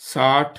60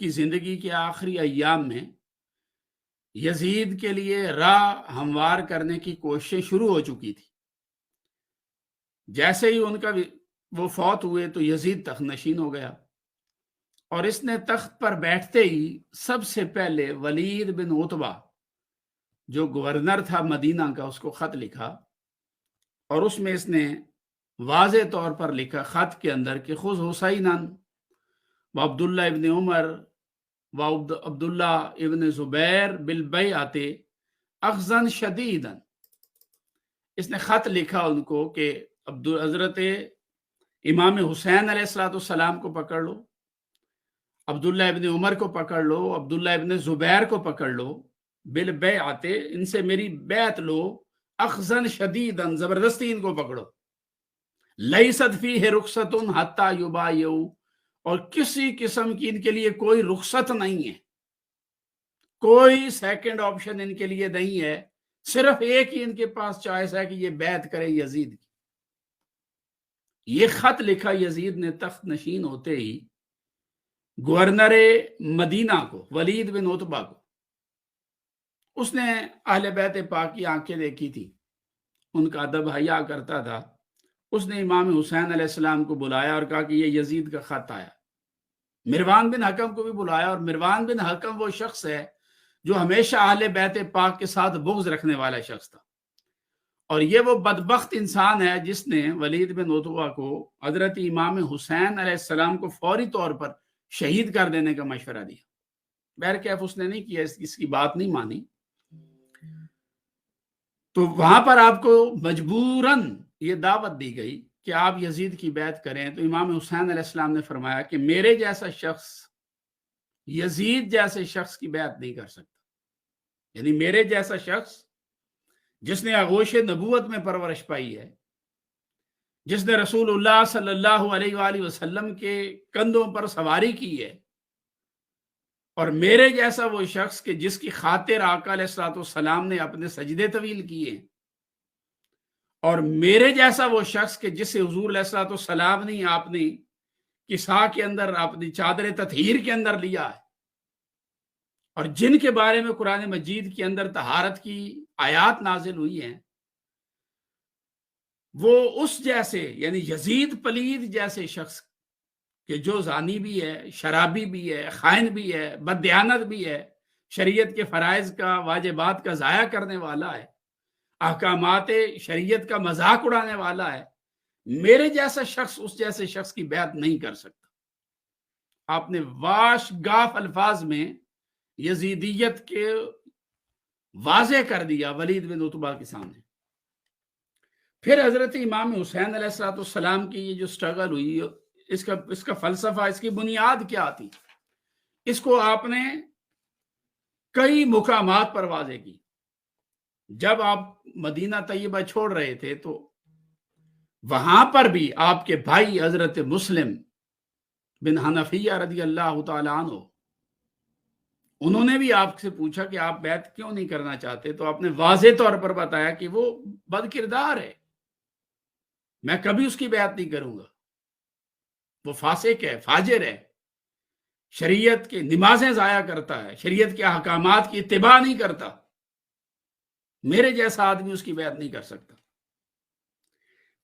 کی زندگی کے آخری ایام میں یزید کے لیے راہ ہموار کرنے کی کوششیں شروع ہو چکی تھی۔ جیسے ہی ان کا وہ فوت ہوئے تو یزید تخت نشین ہو گیا، اور اس نے تخت پر بیٹھتے ہی سب سے پہلے ولید بن عتبہ جو گورنر تھا مدینہ کا، اس کو خط لکھا، اور اس میں اس نے واضح طور پر لکھا خط کے اندر کہ خذ حسینا و عبداللہ ابن عمر و عبداللہ ابن زبیر بالبیعۃ اخذا شدیدا۔ اس نے خط لکھا ان کو کہ حضرت امام حسین علیہ السلام کو پکڑ لو، عبداللہ ابن عمر کو پکڑ لو، عبداللہ ابن زبیر کو پکڑ لو، بالبیعۃ، ان سے میری بیعت لو، اخذا شدیدا، زبردستی ان کو پکڑو، لیست فیہ رخصت حتی یبایعوا، اور کسی قسم کی ان کے لیے کوئی رخصت نہیں ہے، کوئی سیکنڈ آپشن ان کے لیے نہیں ہے، صرف ایک ہی ان کے پاس چوائس ہے کہ یہ بیعت کریں یزید کی۔ یہ خط لکھا یزید نے تخت نشین ہوتے ہی گورنر مدینہ کو، ولید بن عتبہ کو۔ اس نے اہل بیت پاک کی آنکھیں دیکھی تھی، ان کا ادب حیا کرتا تھا۔ اس نے امام حسین علیہ السلام کو بلایا اور کہا کہ یہ یزید کا خط آیا۔ مروان بن حکم کو بھی بلایا، اور مروان بن حکم وہ شخص ہے جو ہمیشہ اہل بیت پاک کے ساتھ بغض رکھنے والا شخص تھا، اور یہ وہ بدبخت انسان ہے جس نے ولید بن عتبہ کو حضرت امام حسین علیہ السلام کو فوری طور پر شہید کر دینے کا مشورہ دیا۔ بہرکیف اس نے نہیں کیا، اس کی بات نہیں مانی، تو وہاں پر آپ کو مجبوراً یہ دعوت دی گئی کہ آپ یزید کی بیعت کریں۔ تو امام حسین علیہ السلام نے فرمایا کہ میرے جیسا شخص یزید جیسے شخص کی بیعت نہیں کر سکتا، یعنی میرے جیسا شخص جس نے آغوش نبوت میں پرورش پائی ہے، جس نے رسول اللہ صلی اللہ علیہ وآلہ وسلم کے کندھوں پر سواری کی ہے، اور میرے جیسا وہ شخص کہ جس کی خاطر آقا علیہ السلام نے اپنے سجدے طویل کیے، اور میرے جیسا وہ شخص کہ جسے حضور علیہ السلام نے آپ نے کسا کے اندر اپنی چادر تطہیر کے اندر لیا ہے، اور جن کے بارے میں قرآن مجید کے اندر طہارت کی آیات نازل ہوئی ہیں، وہ اس جیسے یعنی یزید پلید جیسے شخص کہ جو زانی بھی ہے، شرابی بھی ہے، خائن بھی ہے، بددیانت بھی ہے، شریعت کے فرائض کا، واجبات کا ضائع کرنے والا ہے، احکامات شریعت کا مذاق اڑانے والا ہے، میرے جیسا شخص اس جیسے شخص کی بیعت نہیں کر سکتا۔ آپ نے واش گاف الفاظ میں یزیدیت کے واضح کر دیا ولید بن عتبہ کے سامنے۔ پھر حضرت امام حسین علیہ السلام کی یہ جو سٹرگل ہوئی، اس کا فلسفہ، اس کی بنیاد کیا تھی، اس کو آپ نے کئی مقامات پر واضح کی۔ جب آپ مدینہ طیبہ چھوڑ رہے تھے تو وہاں پر بھی آپ کے بھائی حضرت مسلم بن حنفیہ رضی اللہ تعالیٰ عنہ، انہوں نے بھی آپ سے پوچھا کہ آپ بیعت کیوں نہیں کرنا چاہتے، تو آپ نے واضح طور پر بتایا کہ وہ بد کردار ہے، میں کبھی اس کی بیعت نہیں کروں گا، وہ فاسق ہے، فاجر ہے، شریعت کی نمازیں ضائع کرتا ہے، شریعت کے احکامات کی اتباع نہیں کرتا، میرے جیسا آدمی اس کی بیعت نہیں کر سکتا۔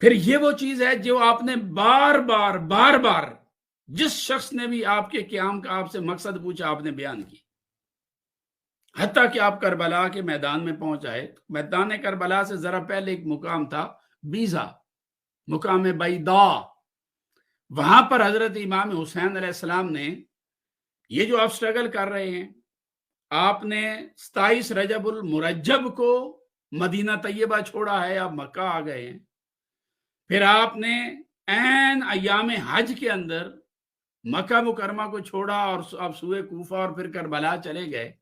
پھر یہ وہ چیز ہے جو آپ نے بار بار جس شخص نے بھی آپ کے قیام کا آپ سے مقصد پوچھا آپ نے بیان کی، حتیٰ کہ آپ کربلا کے میدان میں پہنچ آئے۔ میدان کربلا سے ذرا پہلے ایک مقام تھا بیزا، مقام بیدا، وہاں پر حضرت امام حسین علیہ السلام نے یہ جو آپ سٹرگل کر رہے ہیں، آپ نے 27 رجب المرجب کو مدینہ طیبہ چھوڑا ہے، آپ مکہ آ گئے ہیں، پھر آپ نے عین ایام حج کے اندر مکہ مکرمہ کو چھوڑا اور آپ سوئے کوفہ اور پھر کربلا چلے گئے،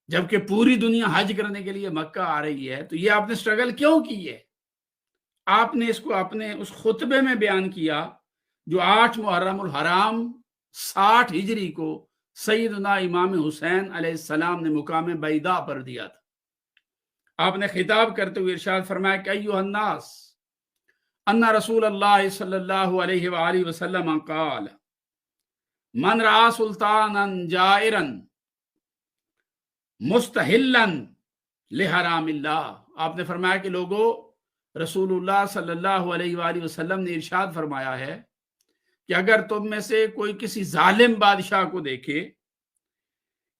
جبکہ پوری دنیا حج کرنے کے لیے مکہ آ رہی ہے۔ تو یہ آپ نے سٹرگل کیوں کی ہے؟ آپ نے اس کو اپنے اس خطبے میں بیان کیا جو 8 محرم الحرام 60 ہجری کو سیدنا امام حسین علیہ السلام نے مقام بیدا پر دیا تھا۔ آپ نے خطاب کرتے ہوئے ارشاد فرمایا کہ ایھا الناس ان رسول اللہ صلی اللہ علیہ وآلہ وسلم قال من را سلطانا جائرن مستحلن لحرام اللہ. آپ نے فرمایا کہ لوگوں، رسول اللہ صلی اللہ علیہ وآلہ وسلم نے ارشاد فرمایا ہے کہ اگر تم میں سے کوئی کسی ظالم بادشاہ کو دیکھے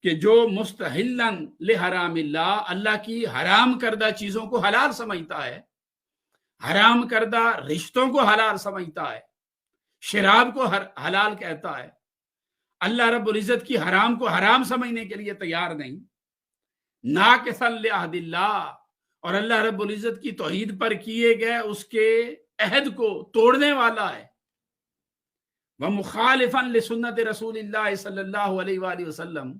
کہ جو مستحلن لحرام اللہ، اللہ کی حرام کردہ چیزوں کو حلال سمجھتا ہے، حرام کردہ رشتوں کو حلال سمجھتا ہے، شراب کو حلال کہتا ہے، اللہ رب العزت کی حرام کو حرام سمجھنے کے لیے تیار نہیں، ناقصاً لعہد اللہ، اور اللہ رب العزت کی توحید پر کیے گئے اس کے عہد کو توڑنے والا ہے، وَمُخَالِفًا لِسُنَّةِ رسول اللہ صلی اللہ علیہ وآلہ وسلم،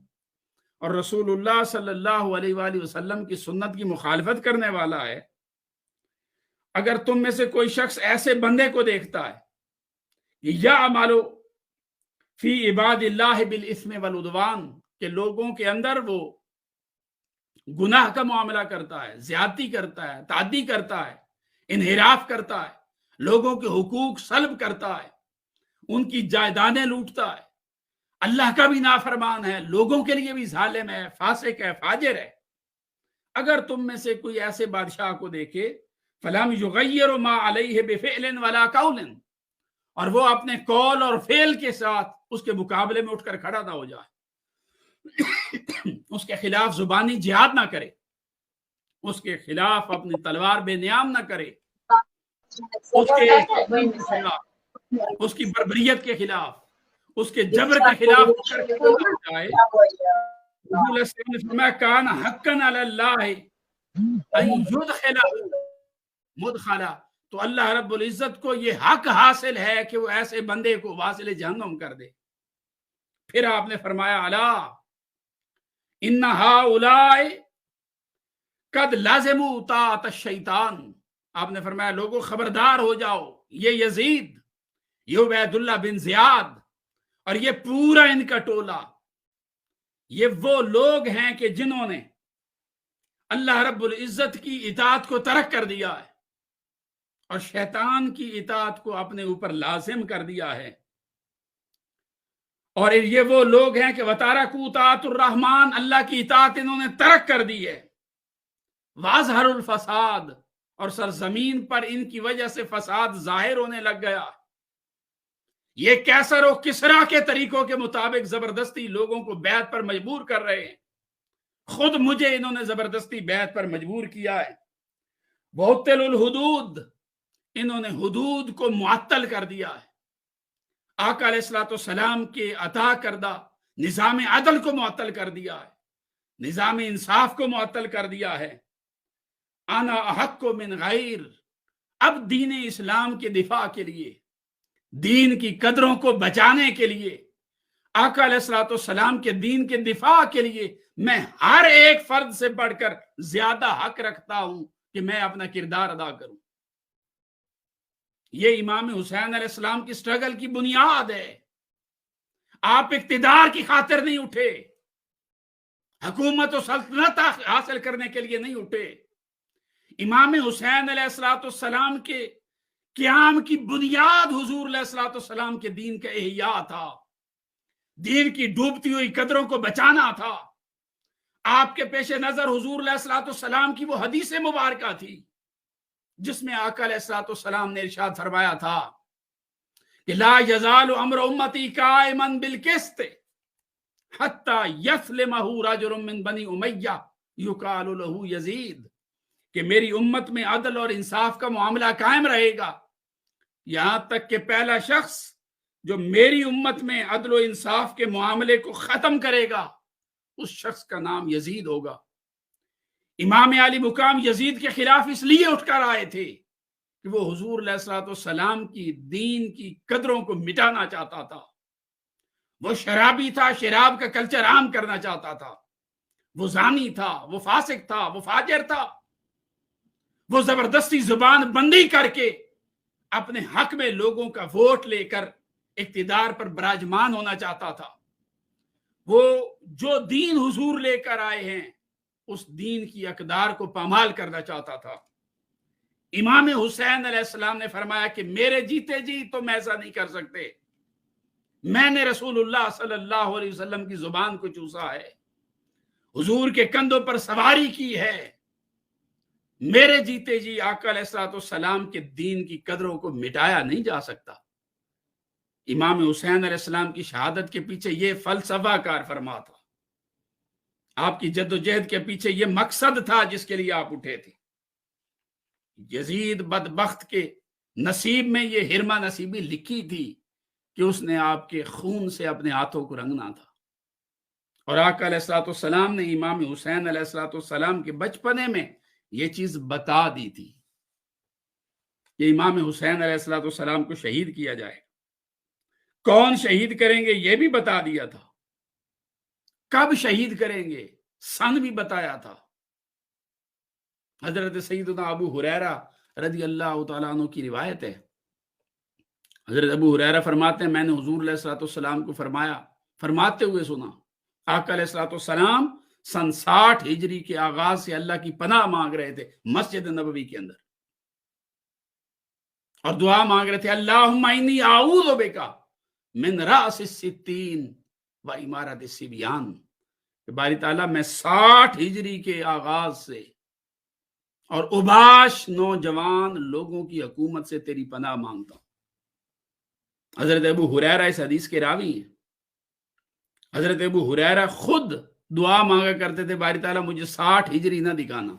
اور رسول اللہ صلی اللہ علیہ وآلہ وسلم کی سنت کی مخالفت کرنے والا ہے. اگر تم میں سے کوئی شخص ایسے بندے کو دیکھتا ہے یعمل فی عباد اللہ بالاسم والعدوان، کہ لوگوں کے اندر وہ گناہ کا معاملہ کرتا ہے، زیادتی کرتا ہے، تعدی کرتا ہے، انحراف کرتا ہے، لوگوں کے حقوق سلب کرتا ہے، ان کی جائیدادیں لوٹتا ہے، اللہ کا بھی نافرمان ہے، لوگوں کے لیے بھی ظالم ہے، فاسق ہے، فاجر ہے. اگر تم میں سے کوئی ایسے بادشاہ کو دیکھے فَلَمْ يُغَيِّرُ مَا عَلَيْهِ بِفِعْلٍ وَلَا قَوْلٍ، اور وہ اپنے قول اور فعل کے ساتھ اس کے مقابلے میں اٹھ کر کھڑا نہ ہو جائے، اس کے خلاف زبانی جہاد نہ کرے، اس کے خلاف اپنی تلوار بے نیام نہ کرے، اس کی بربریت کے خلاف، اس کے جبر کے خلاف اٹھ کر کھڑا نہ ہو جائے. حضور علیہ السلام نے فرمایا کان حقاً علی اللہ ان یدخلہ مدخلا، تو اللہ رب العزت کو یہ حق حاصل ہے کہ وہ ایسے بندے کو واصل جہنم کر دے. پھر آپ نے فرمایا الا ان ہؤلاء قد لازموا طاعت الشیطان، آپ نے فرمایا لوگوں خبردار ہو جاؤ، یہ یزید، یہ عبید اللہ بن زیاد اور یہ پورا ان کا ٹولہ، یہ وہ لوگ ہیں کہ جنہوں نے اللہ رب العزت کی اطاعت کو ترک کر دیا ہے اور شیطان کی اطاعت کو اپنے اوپر لازم کر دیا ہے. اور یہ وہ لوگ ہیں کہ وَتَرَكُوا طَاعَةَ الرحمن، اللہ کی اطاعت انہوں نے ترک کر دی ہے. وَأَظْهَرُوا الْفَسَادَ، اور سرزمین پر ان کی وجہ سے فساد ظاہر ہونے لگ گیا. یہ کیسر و کسرا کے طریقوں کے مطابق زبردستی لوگوں کو بیعت پر مجبور کر رہے ہیں. خود مجھے انہوں نے زبردستی بیعت پر مجبور کیا ہے. وَعَطَّلُوا الْحُدُودَ، انہوں نے حدود کو معطل کر دیا ہے. آقا علیہ الصلوۃ والسلام کے عطا کردہ نظام عدل کو معطل کر دیا ہے، نظام انصاف کو معطل کر دیا ہے. انا احق من غیر، اب دین اسلام کے دفاع کے لیے، دین کی قدروں کو بچانے کے لیے، آقا علیہ الصلوۃ والسلام کے دین کے دفاع کے لیے میں ہر ایک فرد سے بڑھ کر زیادہ حق رکھتا ہوں کہ میں اپنا کردار ادا کروں. یہ امام حسین علیہ السلام کی سٹرگل کی بنیاد ہے. آپ اقتدار کی خاطر نہیں اٹھے، حکومت و سلطنت حاصل کرنے کے لیے نہیں اٹھے. امام حسین علیہ السلام کے قیام کی بنیاد حضور علیہ السلام کے دین کا احیاء تھا، دین کی ڈوبتی ہوئی قدروں کو بچانا تھا. آپ کے پیش نظر حضور علیہ السلام کی وہ حدیث مبارکہ تھی جس میں آقا علیہ السلام نے ارشاد فرمایا تھا کہ لا یزال امر امتی قائما بالقسط حتی یسلمہ رجل من بنی امیہ یقال له یزید، کہ میری امت میں عدل اور انصاف کا معاملہ قائم رہے گا یہاں تک کہ پہلا شخص جو میری امت میں عدل و انصاف کے معاملے کو ختم کرے گا اس شخص کا نام یزید ہوگا. امام علی مقام یزید کے خلاف اس لیے اٹھ کر آئے تھے کہ وہ حضور علیہ السلام کی دین کی قدروں کو مٹانا چاہتا تھا. وہ شرابی تھا، شراب کا کلچر عام کرنا چاہتا تھا. وہ زانی تھا، وہ فاسق تھا، وہ فاجر تھا. وہ زبردستی زبان بندی کر کے اپنے حق میں لوگوں کا ووٹ لے کر اقتدار پر براجمان ہونا چاہتا تھا. وہ جو دین حضور لے کر آئے ہیں اس دین کی اقدار کو پامال کرنا چاہتا تھا. امام حسین علیہ السلام نے فرمایا کہ میرے جیتے جی تم ایسا نہیں کر سکتے، میں نے رسول اللہ صلی اللہ علیہ وسلم کی زبان کو چوسا ہے، حضور کے کندھوں پر سواری کی ہے، میرے جیتے جی آقا علیہ الصلوۃ والسلام کے دین کی قدروں کو مٹایا نہیں جا سکتا۔ امام حسین علیہ السلام کی شہادت کے پیچھے یہ فلسفہ کار فرما تھا، آپ کی جد و جہد کے پیچھے یہ مقصد تھا جس کے لیے آپ اٹھے تھے۔ یزید بدبخت کے نصیب میں یہ ہرما نصیبی لکھی تھی کہ اس نے آپ کے خون سے اپنے ہاتھوں کو رنگنا تھا، اور آقا علیہ الصلوۃ والسلام نے امام حسین علیہ الصلوۃ والسلام کے بچپنے میں یہ چیز بتا دی تھی کہ امام حسین علیہ الصلوۃ والسلام کو شہید کیا جائے، کون شہید کریں گے یہ بھی بتا دیا تھا، کب شہید کریں گے سن بھی بتایا تھا۔ حضرت سیدنا ابو ہریرہ رضی اللہ تعالیٰ عنہ کی روایت ہے، حضرت ابو ہریرہ فرماتے ہیں میں نے حضور علیہ الصلوۃ والسلام کو فرماتے ہوئے سنا، آقا علیہ الصلوۃ والسلام سن 60 ہجری کے آغاز سے اللہ کی پناہ مانگ رہے تھے مسجد نبوی کے اندر، اور دعا مانگ رہے تھے اللہم انی اعوذ بک من رأس الستین و امارت الصبیان، کہ باری تعالیٰ میں 60 ہجری کے آغاز سے اور اوباش نوجوان لوگوں کی حکومت سے تیری پناہ مانگتا ہوں۔ حضرت ابو ہریرہ اس حدیث کے راوی ہیں۔ حضرت ابو ہریرہ خود دعا مانگا کرتے تھے باری تعالیٰ مجھے 60 ہجری نہ دکھانا،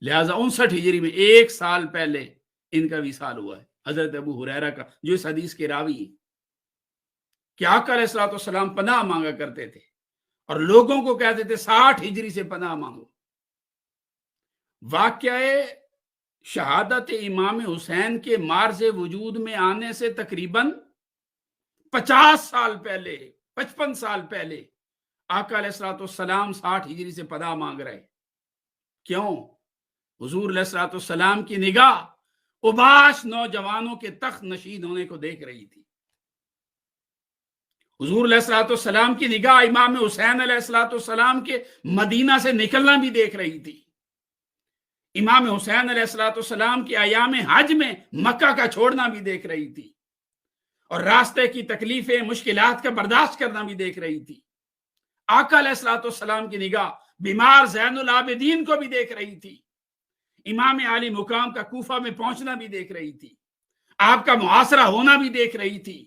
لہٰذا 59 ہجری میں 1 سال پہلے ان کا وصال ہوا ہے، حضرت ابو ہریرہ کا، جو اس حدیث کے راوی ہیں، کہ آقا علیہ الصلوۃ والسلام پناہ مانگا کرتے تھے اور لوگوں کو کہتے تھے 60 ہجری سے پناہ مانگو۔ واقعہ شہادت امام حسین کے مارز وجود میں آنے سے تقریباً 50 سال پہلے، 55 سال پہلے آقا علیہ الصلوۃ والسلام 60 ہجری سے پناہ مانگ رہے۔ کیوں؟ حضور علیہ الصلوۃ والسلام کی نگاہ اوباش نوجوانوں کے تخت نشین ہونے کو دیکھ رہی تھی، حضور علیہ الصلوۃ والسلام کی نگاہ امام حسین علیہ الصلوۃ والسلام کے مدینہ سے نکلنا بھی دیکھ رہی تھی، امام حسین علیہ الصلوۃ والسلام کے ایام حج میں مکہ کا چھوڑنا بھی دیکھ رہی تھی، اور راستے کی تکلیفیں مشکلات کا برداشت کرنا بھی دیکھ رہی تھی۔ آقا علیہ الصلوۃ والسلام کی نگاہ بیمار زین العابدین کو بھی دیکھ رہی تھی، امام عالی مقام کا کوفہ میں پہنچنا بھی دیکھ رہی تھی، آپ کا محاصرہ ہونا بھی دیکھ رہی تھی،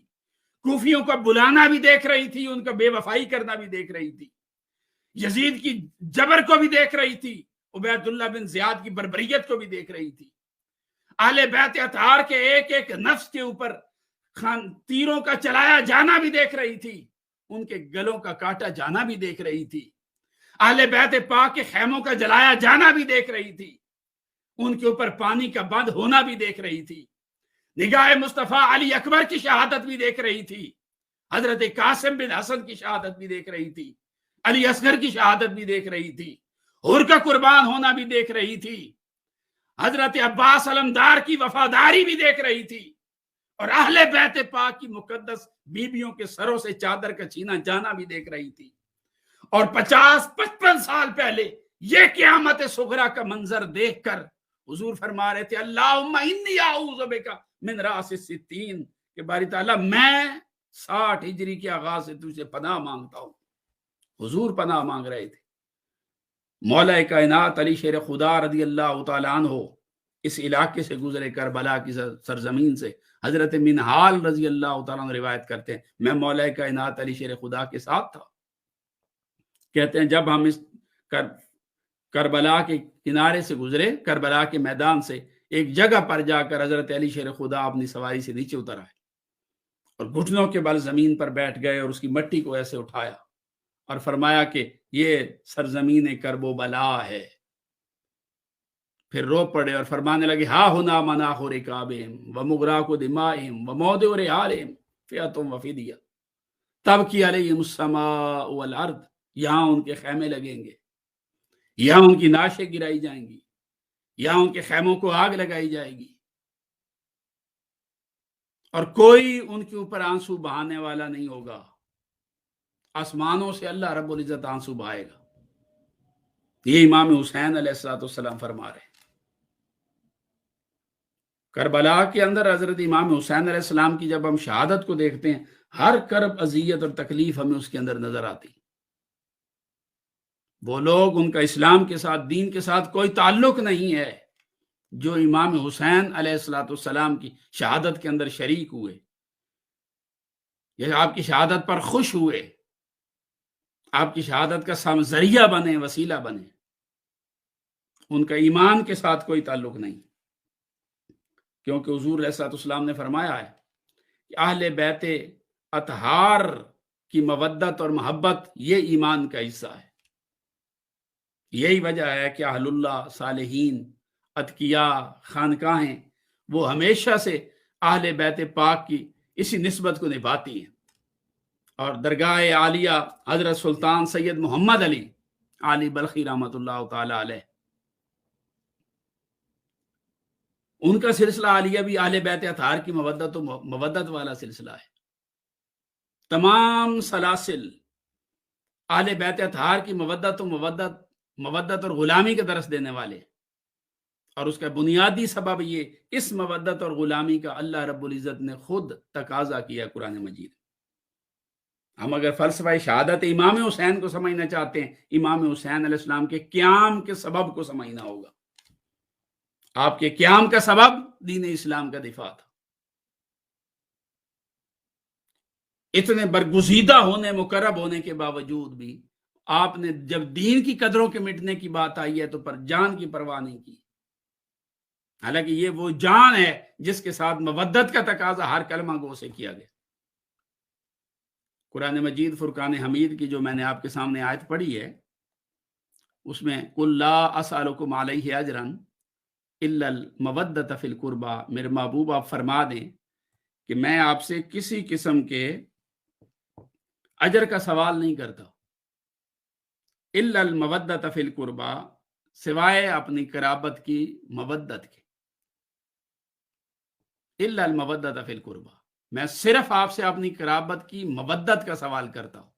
کوفیوں کو بلانا بھی دیکھ رہی تھی، ان کا بے وفائی کرنا بھی دیکھ رہی تھی، یزید کی جبر کو بھی دیکھ رہی تھی، عبید اللہ بن زیاد کی بربریت کو بھی دیکھ رہی تھی، اہل بیت اطہار کے ایک ایک نفس کے اوپر تیروں کا چلایا جانا بھی دیکھ رہی تھی، ان کے گلوں کا کاٹا جانا بھی دیکھ رہی تھی، اہل بیت پاک کے خیموں کا جلایا جانا بھی دیکھ رہی تھی، ان کے اوپر پانی کا بند ہونا بھی دیکھ رہی تھی، نگاہ مصطفیٰ علی اکبر کی شہادت بھی دیکھ رہی تھی، حضرت قاسم بن حسن کی شہادت بھی دیکھ رہی تھی، علی اصغر کی شہادت بھی دیکھ رہی تھی، حر کا قربان ہونا بھی دیکھ رہی تھی، حضرت عباس علمدار کی وفاداری بھی دیکھ رہی تھی، اور اہل بیت پاک کی مقدس بیبیوں کے سروں سے چادر کا چھینا جانا بھی دیکھ رہی تھی۔ اور 50-55 سال پہلے یہ قیامت صغریٰ کا منظر دیکھ کر حضور فرما رہے تھے اللہم انی اعوذ بک من رأس الستین، کہ باری تعالیٰ میں 60 ہجری کے آغاز سے تجھے پناہ مانگتا ہوں۔ حضور پناہ مانگ رہے تھے۔ مولا کائنات علی شیر خدا رضی اللہ تعالیٰ عنہ اس علاقے سے گزرے، کربلا کی سرزمین سے، حضرت منہال رضی اللہ تعالیٰ عنہ روایت کرتے ہیں میں مولا کائنات علی شیر خدا کے ساتھ تھا، کہتے ہیں جب ہم اس کربلا کے کنارے سے گزرے، کربلا کے میدان سے، ایک جگہ پر جا کر حضرت علی شیر خدا اپنی سواری سے نیچے اتر آئے اور گھٹنوں کے بل زمین پر بیٹھ گئے اور اس کی مٹی کو ایسے اٹھایا اور فرمایا کہ یہ سرزمین کرب و بلا ہے، پھر رو پڑے اور فرمانے لگے ہا ہنا مناخ رکابہم و مغراق دمائہم و موضع رحالہم فیۃ و فدیہ تبکی علیہم السماء والارض، یہاں ان کے خیمے لگیں گے، یہاں ان کی نعشیں گرائی جائیں گی، یہاں ان کے خیموں کو آگ لگائی جائے گی، اور کوئی ان کے اوپر آنسو بہانے والا نہیں ہوگا، آسمانوں سے اللہ رب العزت آنسو بہائے گا۔ یہ امام حسین علیہ السلام فرما رہے ہیں۔ کربلا کے اندر حضرت امام حسین علیہ السلام کی جب ہم شہادت کو دیکھتے ہیں، ہر کرب اذیت اور تکلیف ہمیں اس کے اندر نظر آتی. وہ لوگ، ان کا اسلام کے ساتھ، دین کے ساتھ کوئی تعلق نہیں ہے، جو امام حسین علیہ الصلوۃ والسلام کی شہادت کے اندر شریک ہوئے، یا آپ کی شہادت پر خوش ہوئے، آپ کی شہادت کا ذریعہ بنے، وسیلہ بنے، ان کا ایمان کے ساتھ کوئی تعلق نہیں. کیونکہ حضور علیہ الصلوۃ والسلام نے فرمایا ہے کہ اہل بیت اطہار کی مودت اور محبت یہ ایمان کا حصہ ہے. یہی وجہ ہے کہ اہل اللہ، صالحین، اتقیاء، خانقاہیں وہ ہمیشہ سے اہل بیت پاک کی اسی نسبت کو نبھاتی ہیں. اور درگاہ عالیہ حضرت سلطان سید محمد علی بلخی رحمۃ اللہ تعالی علیہ، ان کا سلسلہ عالیہ بھی اہل بیت اطہار کی مودت والا سلسلہ ہے. تمام سلاسل اہل بیت اطہار کی مودت اور غلامی کا درس دینے والے، اور اس کا بنیادی سبب یہ اس مودت اور غلامی کا اللہ رب العزت نے خود تقاضا کیا قرآن مجید. ہم اگر فلسفہ شہادت امام حسین کو سمجھنا چاہتے ہیں، امام حسین علیہ السلام کے قیام کے سبب کو سمجھنا ہوگا. آپ کے قیام کا سبب دین اسلام کا دفاع تھا. اتنے برگزیدہ ہونے، مقرب ہونے کے باوجود بھی آپ نے جب دین کی قدروں کے مٹنے کی بات آئی ہے تو پر جان کی پرواہ نہیں کی. حالانکہ یہ وہ جان ہے جس کے ساتھ مودت کا تقاضا ہر کلمہ گو سے کیا گیا. قرآن مجید فرقان حمید کی جو میں نے آپ کے سامنے آیت پڑھی ہے، اس میں قُل لَا أَسْأَلُكُمْ عَلَيْهِ أَجْرًا إِلَّا الْمَوَدَّةَ فِي الْقُرْبَى. میرے محبوب آپ فرما دیں کہ میں آپ سے کسی قسم کے اجر کا سوال نہیں کرتا، إِلَّا الْمَوَدَّةَ فِي الْقُرْبَى، سوائے اپنی قرابت کی مودت کے. إِلَّا الْمَوَدَّةَ فِي الْقُرْبَى، میں صرف آپ سے اپنی قرابت کی مودت کا سوال کرتا ہوں.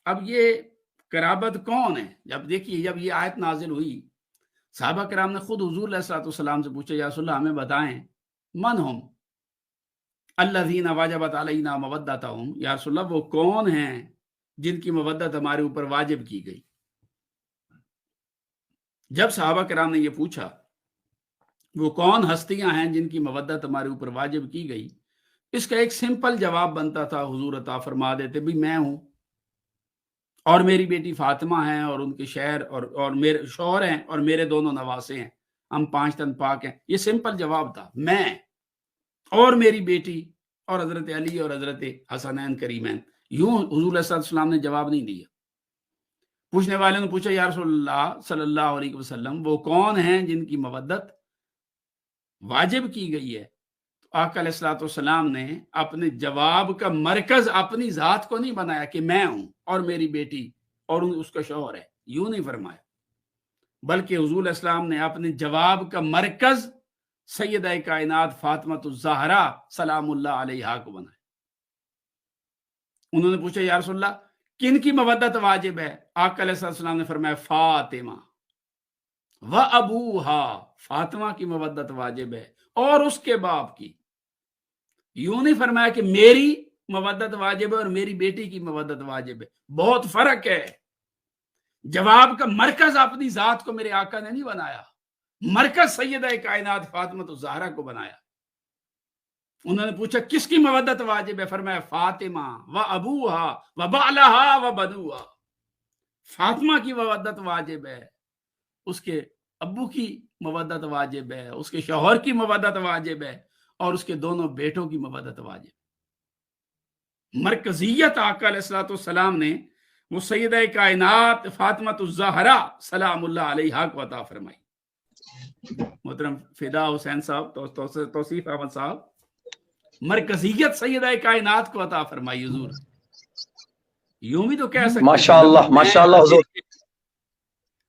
اب یہ قرابت کون ہے؟ جب دیکھیے، جب یہ آیت نازل ہوئی، صحابہ کرام نے خود حضور علیہ الصلوۃ والسلام سے پوچھا، یا رسول اللہ ہمیں بتائیں من ہم الذین وجبت علینا مودتہم، یا رسول اللہ وہ کون ہیں جن کی مودت ہمارے اوپر واجب کی گئی. جب صحابہ کرام نے یہ پوچھا وہ کون ہستیاں ہیں جن کی مودت ہمارے اوپر واجب کی گئی، اس کا ایک سمپل جواب بنتا تھا، حضور عطا فرما دیتے بھی میں ہوں، اور میری بیٹی فاطمہ ہیں، اور ان کے شہر اور میرے شوہر ہیں، اور میرے دونوں نواسے ہیں، ہم 5 تن پاک ہیں. یہ سمپل جواب تھا، میں اور میری بیٹی اور حضرت علی اور حضرت حسنین کریمین. یوں حضور صلی اللہ علیہ وسلم نے جواب نہیں دیا. پوچھنے والے نے پوچھا، یا رسول اللہ صلی اللہ علیہ وسلم وہ کون ہیں جن کی مودت واجب کی گئی ہے؟ تو آقا علیہ الصلوۃ والسلام نے اپنے جواب کا مرکز اپنی ذات کو نہیں بنایا کہ میں ہوں اور میری بیٹی اور اس کا شوہر ہے، یوں نہیں فرمایا، بلکہ حضور علیہ السلام نے اپنے جواب کا مرکز سیدہ کائنات فاطمہ الزہرا سلام اللہ علیہا کو بنایا. انہوں نے پوچھا، یا رسول اللہ کن کی مودت واجب ہے؟ آقا علیہ السلام نے فرمایا فاطمہ و ابوہا، فاطمہ کی مودت واجب ہے اور اس کے باپ کی. یوں نہیں فرمایا کہ میری مودت واجب ہے اور میری بیٹی کی مودت واجب ہے، بہت فرق ہے. جواب کا مرکز اپنی ذات کو میرے آقا نے نہیں بنایا، مرکز سیدہ کائنات فاطمہ الزہرا کو بنایا. انہوں نے پوچھا کس کی مودت واجب ہے؟ فرمایا فاطمہ و ابوہا و بعلہا و بنوہا، فاطمہ کی مودت واجب ہے، اس کے ابو کی مودت واجب ہے، اس کے شوہر کی مودت واجب ہے، اور اس کے دونوں بیٹوں کی مودت واجب. مرکزیت آقا علیہ الصلوۃ والسلام نے وہ سیدہ کائنات فاطمہ الزہرا سلام اللہ علیہا کو عطا فرمائی. محترم فدا حسین صاحب، توصیف احمد صاحب، مرکزیت سیدہ کائنات کو عطا فرمائی حضور. یوں بھی تو کہہ سکتے ماشاءاللہ ماشاءاللہ حضور،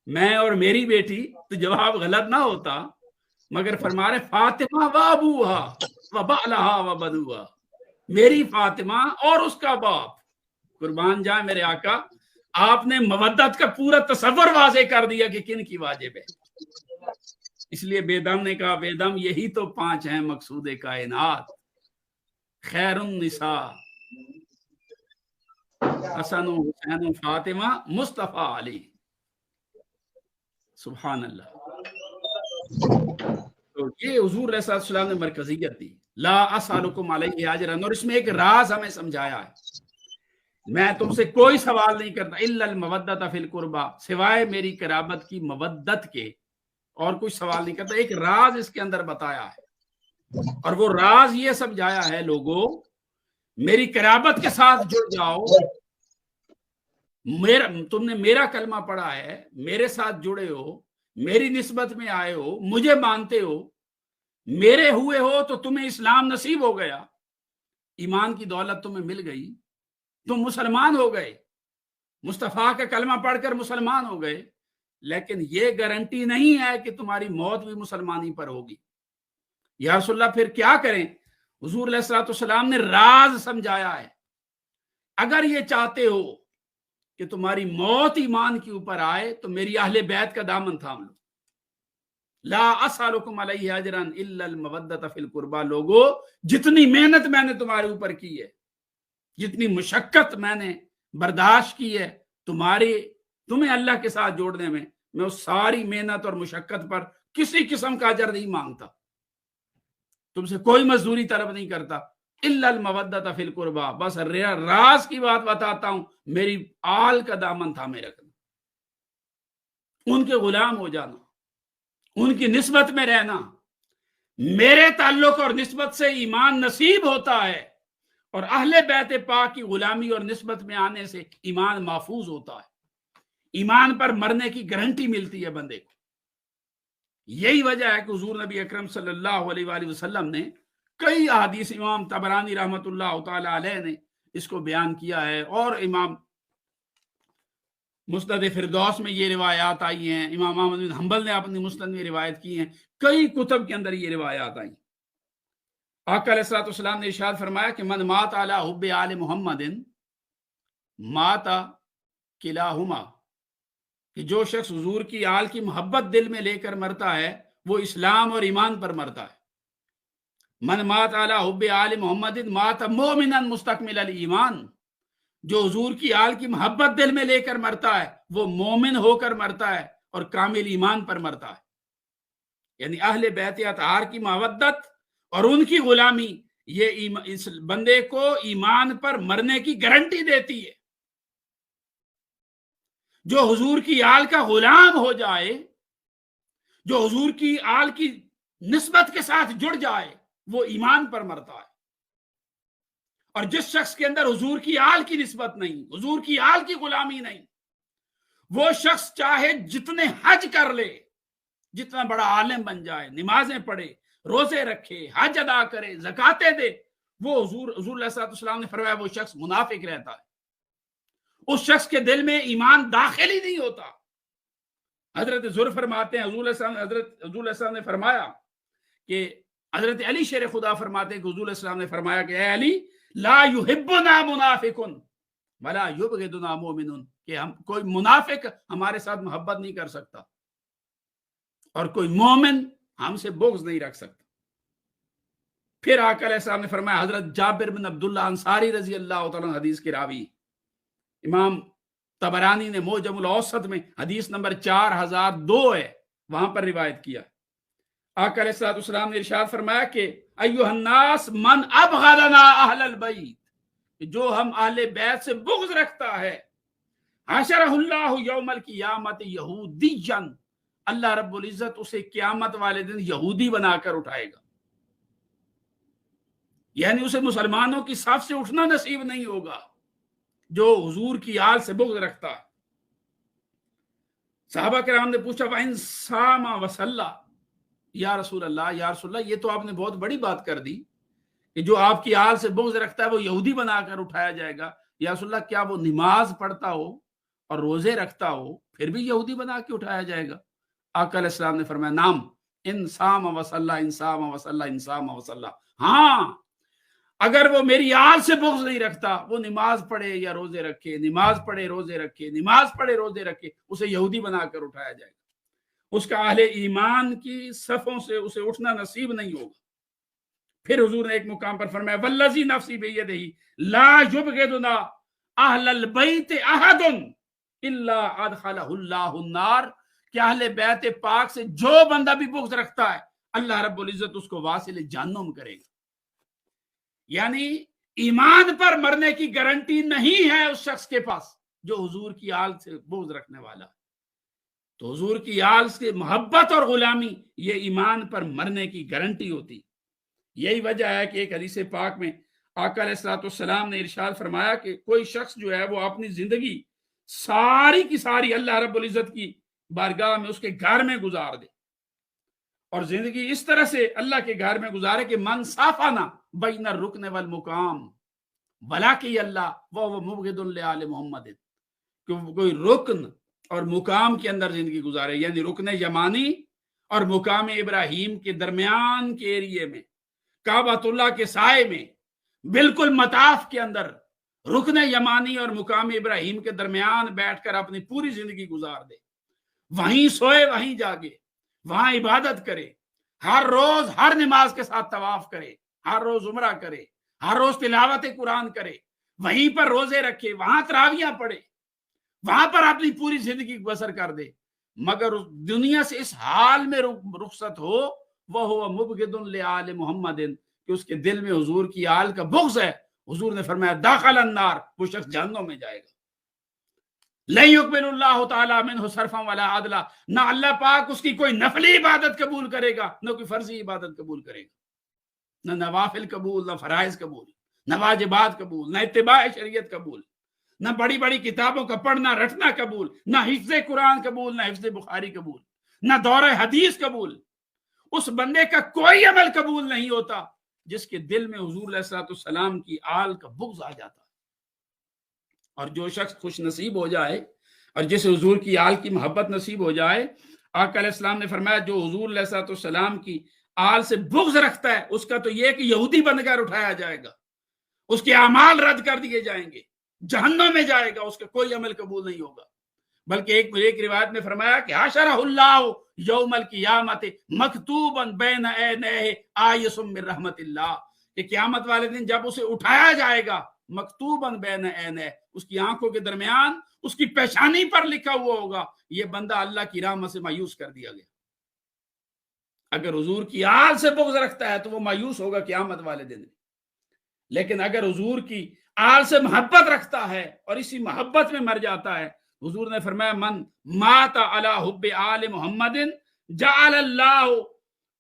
میں اور میری بیٹی، تو جواب غلط نہ ہوتا، مگر فرما رہے فاطمہ و ابوہا و بعلہا و بنوہا، میری فاطمہ اور اس کا باپ. قربان جائیں میرے آقا، آپ نے مودت کا پورا تصور واضح کر دیا کہ کن کی واجب ہے. اس لیے بیدم نے کہا، بیدم یہی تو 5 ہیں مقصود کائنات، خیر النساء حسن حسین فاطمہ مصطفیٰ علی، سبحان اللہ۔ تو یہ حضور علیہ السلام نے مرکزیت دی، لا اسالکم علیہ اجرا، اور اس میں ایک راز ہمیں سمجھایا ہے، میں تم سے کوئی سوال نہیں کرتا، الا المودۃ فی القربى، سوائے میری قرابت کی مودت کے اور کوئی سوال نہیں کرتا۔ ایک راز اس کے اندر بتایا ہے، اور وہ راز یہ سمجھایا ہے، لوگوں میری قرابت کے ساتھ جڑ جاؤ، تم نے میرا کلمہ پڑھا ہے، میرے ساتھ جڑے ہو، میری نسبت میں آئے ہو، مجھے مانتے ہو، میرے ہوئے ہو، تو تمہیں اسلام نصیب ہو گیا، ایمان کی دولت تمہیں مل گئی، تم مسلمان ہو گئے، مصطفیٰ کا کلمہ پڑھ کر مسلمان ہو گئے، لیکن یہ گارنٹی نہیں ہے کہ تمہاری موت بھی مسلمانی پر ہوگی۔ یا رسول اللہ پھر کیا کریں؟ حضور علیہ السلام نے راز سمجھایا ہے، اگر یہ چاہتے ہو کہ تمہاری موت ایمان کے اوپر آئے تو میری اہل بیت کا دامن تھام لو، لا اسالکم علیہ اجرا الا المودۃ فی القربى، لوگو جتنی محنت میں نے تمہارے اوپر کی ہے، جتنی مشقت میں نے برداشت کی ہے تمہیں اللہ کے ساتھ جوڑنے میں اس ساری محنت اور مشقت پر کسی قسم کا اجر نہیں مانگتا، تم سے کوئی مزدوری طلب نہیں کرتا، الا المودۃ فی القربى، بس راز کی بات بتاتا ہوں، میری آل کا دامن تھامے رکھنا، ان کے غلام ہو جانا، ان کی نسبت میں رہنا، میرے تعلق اور نسبت سے ایمان نصیب ہوتا ہے، اور اہل بیت پاک کی غلامی اور نسبت میں آنے سے ایمان محفوظ ہوتا ہے، ایمان پر مرنے کی گارنٹی ملتی ہے بندے کو۔ یہی وجہ ہے کہ حضور نبی اکرم صلی اللہ علیہ وآلہ وسلم نے کئی احادیث، امام طبرانی رحمۃ اللہ تعالی علیہ نے اس کو بیان کیا ہے، اور امام مسند فردوس میں یہ روایات آئی ہیں، امام احمد بن حنبل نے اپنی مسند میں روایت کی ہیں، کئی کتب کے اندر یہ روایات آئی۔ آقا علیہ السلام نے ارشاد فرمایا کہ من مات علی حب آل محمد مات کلاہما، کہ جو شخص حضور کی آل کی محبت دل میں لے کر مرتا ہے وہ اسلام اور ایمان پر مرتا ہے۔ من مات علی حب آل محمد مات مومنا مستکمل الایمان، جو حضور کی آل کی محبت دل میں لے کر مرتا ہے وہ مومن ہو کر مرتا ہے اور کامل ایمان پر مرتا ہے۔ یعنی اہل بیت اطہار کی مودت اور ان کی غلامی یہ اس بندے کو ایمان پر مرنے کی گارنٹی دیتی ہے۔ جو حضور کی آل کا غلام ہو جائے، جو حضور کی آل کی نسبت کے ساتھ جڑ جائے، وہ ایمان پر مرتا ہے، اور جس شخص کے اندر حضور کی آل کی نسبت نہیں، حضور کی آل کی غلامی نہیں، وہ شخص چاہے جتنے حج کر لے، جتنا بڑا عالم بن جائے، نمازیں پڑھے، روزے رکھے، حج ادا کرے، زکاتیں دے، وہ حضور علیہ السلام نے فرمایا وہ شخص منافق رہتا ہے، اس شخص کے دل میں ایمان داخل ہی نہیں ہوتا۔ حضرت ذر فرماتے ہیں، حضور علیہ السلام نے فرمایا کہ حضرت علی شیر خدا فرماتے ہیں کہ حضور علیہ السلام نے فرمایا کہ اے علی لا یحبنا منافق ولا یبغضنا مومن، کہ ہم کوئی منافق ہمارے ساتھ محبت نہیں کر سکتا اور کوئی مومن ہم سے بغض نہیں رکھ سکتا۔ پھر آقا علیہ السلام نے فرمایا، حضرت جابر بن عبداللہ انصاری رضی اللہ تعالیٰ عنہ حدیث کے راوی، امام طبرانی نے معجم الاوسط میں حدیث نمبر 4002 ہے، وہاں پر روایت کیا۔ آقا علیہ السلام نے ارشاد فرمایا کہ ایھا الناس من ابغضنا اہل البیت، جو ہم اہل بیت سے بغض رکھتا ہے، حشرہ اللہ یوم القیامت یہودیا، اللہ رب العزت اسے قیامت والے دن یہودی بنا کر اٹھائے گا، یعنی اسے مسلمانوں کی صف سے اٹھنا نصیب نہیں ہوگا جو حضور کی آل سے بغض رکھتا ہے۔ صحابہ کرام نے پوچھا وَإِن صَامَ وَصَلَّى، یا رسول اللہ یہ تو آپ نے بہت بڑی بات کر دی کہ جو آپ کی آل سے بغض رکھتا ہے وہ یہودی بنا کر اٹھایا جائے گا، یا رسول اللہ کیا وہ نماز پڑھتا ہو اور روزے رکھتا ہو پھر بھی یہودی بنا کے اٹھایا جائے گا؟ آقا علیہ السلام نے فرمایا نام ان صام وصلی ان صام وصلی ان صام وصلی، ہاں اگر وہ میری آل سے بغض نہیں رکھتا، وہ نماز پڑھے یا روزے رکھے، نماز پڑھے روزے رکھے، نماز پڑھے روزے رکھے، اسے یہودی بنا کر اٹھایا جائے گا، اس کا اہل ایمان کی صفوں سے اسے اٹھنا نصیب نہیں ہوگا۔ پھر حضور نے ایک مقام پر فرمایا والذی نفسی بیدہ لا یبغضنا اہل البیت احد الا ادخلہ اللہ النار، کہ اہل بیت پاک سے جو بندہ بھی بغض رکھتا ہے اللہ رب العزت اس کو واصل جہنم کرے گا۔ یعنی ایمان پر مرنے کی گارنٹی نہیں ہے اس شخص کے پاس جو حضور کی آل سے بغض رکھنے والا۔ تو حضور کی آل سے محبت اور غلامی یہ ایمان پر مرنے کی گارنٹی ہوتی۔ یہی وجہ ہے کہ ایک حدیث پاک میں آقا علیہ الصلوۃ والسلام نے ارشاد فرمایا کہ کوئی شخص جو ہے وہ اپنی زندگی ساری کی ساری اللہ رب العزت کی بارگاہ میں اس کے گھر میں گزار دے، اور زندگی اس طرح سے اللہ کے گھر میں گزارے کہ من صافانا بین الرکن والمقام ولاقی اللہ وہو مبغض لآل محمد، کہ کوئی رکن اور مقام کے اندر زندگی گزارے، یعنی رکن یمانی اور مقام ابراہیم کے درمیان کے ایریے میں، کعبۃ اللہ کے سائے میں، بالکل مطاف کے اندر رکن یمانی اور مقام ابراہیم کے درمیان بیٹھ کر اپنی پوری زندگی گزار دے، وہیں سوئے وہیں جاگے، وہاں عبادت کرے، ہر روز ہر نماز کے ساتھ طواف کرے، ہر روز عمرہ کرے، ہر روز تلاوت قرآن کرے، وہیں پر روزے رکھے، وہاں تراویحاں پڑھے، وہاں پر اپنی پوری زندگی بسر کر دے، مگر دنیا سے اس حال میں رخصت ہو وہ ہوا مبغض لآل محمد، کہ اس کے دل میں حضور کی آل کا بغض ہے، حضور نے فرمایا داخل النار، وہ شخص جہنم میں جائے گا۔ لن يقبل اللہ تعالیٰ منہ صرفا ولا عدلا، نہ اللہ پاک اس کی کوئی نفلی عبادت قبول کرے گا، نہ کوئی فرضی عبادت قبول کرے گا، نہ نوافل قبول، نہ فرائض قبول، نہ واجبات قبول، نہ اتباع شریعت قبول، نہ بڑی بڑی کتابوں کا پڑھنا رٹنا قبول، نہ حفظ قرآن قبول، نہ حفظ بخاری قبول، نہ دورہ حدیث قبول۔ اس بندے کا کوئی عمل قبول نہیں ہوتا جس کے دل میں حضور علیہ الصلوۃ والسلام کی آل کا بغض آ جاتا ہے۔ اور جو شخص خوش نصیب ہو جائے اور جسے حضور کی آل کی محبت نصیب ہو جائے، آقا علیہ السلام نے فرمایا جو حضور علیہ الصلوۃ والسلام کی آل سے بغض رکھتا ہے اس کا تو یہ کہ یہودی بن کر اٹھایا جائے گا، اس کے اعمال رد کر دیے جائیں گے، جہنم میں جائے گا، اس کا کوئی عمل قبول نہیں ہوگا۔ بلکہ ایک روایت میں فرمایا کہ حشرہ اللہ یوم القیامت مکتوبا بین عینیہ آیس من رحمت اللہ، کہ قیامت والے دن جب اسے اٹھایا جائے گا مکتوبا بین عینیہ، اس کی آنکھوں کے درمیان اس کی پیشانی پر لکھا ہوا ہوگا یہ بندہ اللہ کی رحمت سے مایوس کر دیا گیا۔ اگر حضور کی آل سے بغض رکھتا ہے تو وہ مایوس ہوگا قیامت والے دن، لیکن اگر حضور کی آل سے محبت رکھتا ہے اور اسی محبت میں مر جاتا ہے، حضور نے فرمایا من مات علی حب آل محمد جعل اللہ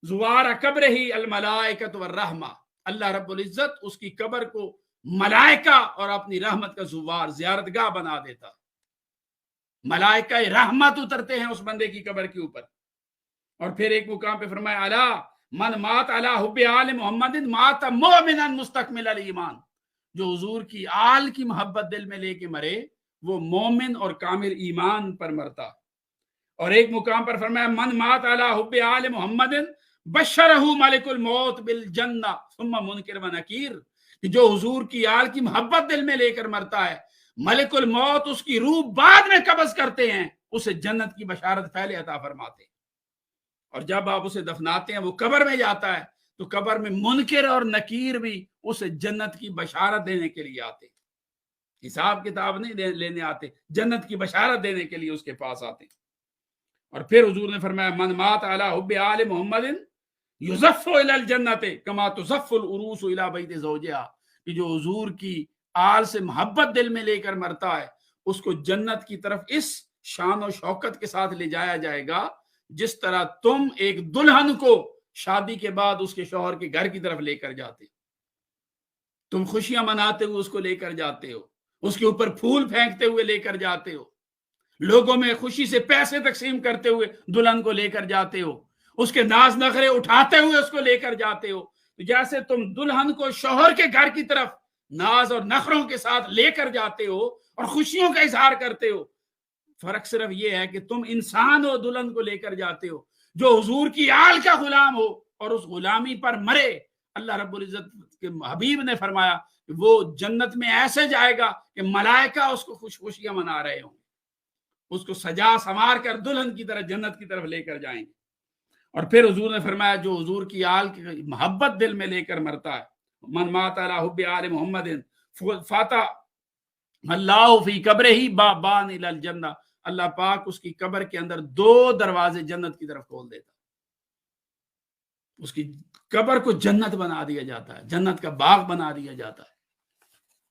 زوار قبرہ الملائکۃ والرحمہ، اللہ رب العزت اس کی قبر کو ملائکہ اور اپنی رحمت کا زوار زیارت گاہ بنا دیتا، ملائکہ رحمت اترتے ہیں اس بندے کی قبر کے اوپر۔ اور پھر ایک مقام پہ فرمایا الا من مات علی حب آل محمد مات مؤمنا مستکمل الایمان، جو حضور کی آل کی محبت دل میں لے کے مرے وہ مومن اور کامل ایمان پر مرتا۔ اور ایک مقام پر فرمایا من مات علی حب آل محمد بشرہ ملک الموت بالجنہ ثم منکر و نکیر، کہ جو حضور کی آل کی محبت دل میں لے کر مرتا ہے ملک الموت اس کی روح بعد میں قبض کرتے ہیں، اسے جنت کی بشارت پہلے عطا فرماتے ہیں، اور جب آپ اسے دفناتے ہیں وہ قبر میں جاتا ہے تو قبر میں منکر اور نکیر بھی اسے جنت کی بشارت دینے کے لیے آتے، حساب کتاب نہیں لینے آتے، جنت کی بشارت دینے کے لیے اس کے پاس آتے۔ اور پھر حضور نے فرمایا من مات علی حب آل محمد یزف الی الجنت کما تزف العروس الی بیت زوجہا، کہ جو حضور کی آل سے محبت دل میں لے کر مرتا ہے اس کو جنت کی طرف اس شان و شوکت کے ساتھ لے جایا جائے گا جس طرح تم ایک دلہن کو شادی کے بعد اس کے شوہر کے گھر کی طرف لے کر جاتے، تم خوشیاں مناتے ہوئے اس کو لے کر جاتے ہو، اس کے اوپر پھول پھینکتے ہوئے لے کر جاتے ہو، لوگوں میں خوشی سے پیسے تقسیم کرتے ہوئے دلہن کو لے کر جاتے ہو، اس کے ناز نخرے اٹھاتے ہوئے اس کو لے کر جاتے ہو، جیسے تم دلہن کو شوہر کے گھر کی طرف ناز اور نخروں کے ساتھ لے کر جاتے ہو اور خوشیوں کا اظہار کرتے ہو، فرق صرف یہ ہے کہ تم انسان ہو دلہن کو لے کر جاتے ہو، جو حضور کی آل کا غلام ہو اور اس غلامی پر مرے، اللہ رب العزت کے حبیب نے فرمایا کہ وہ جنت میں ایسے جائے گا کہ ملائکہ اس کو خوشیاں منا رہے ہوں، اس کو سجا سنوار کر دلہن کی طرف جنت کی طرف لے کر جائیں گے۔ اور پھر حضور نے فرمایا جو حضور کی آل کی محبت دل میں لے کر مرتا ہے، من مات علی حب آل محمد فاتح اللہ فی قبرہ ہی بابان الی الجنہ، اللہ پاک اس کی قبر کے اندر 2 دروازے جنت کی طرف کھول دیتا، اس کی قبر کو جنت بنا دیا جاتا ہے، جنت کا باغ بنا دیا جاتا ہے۔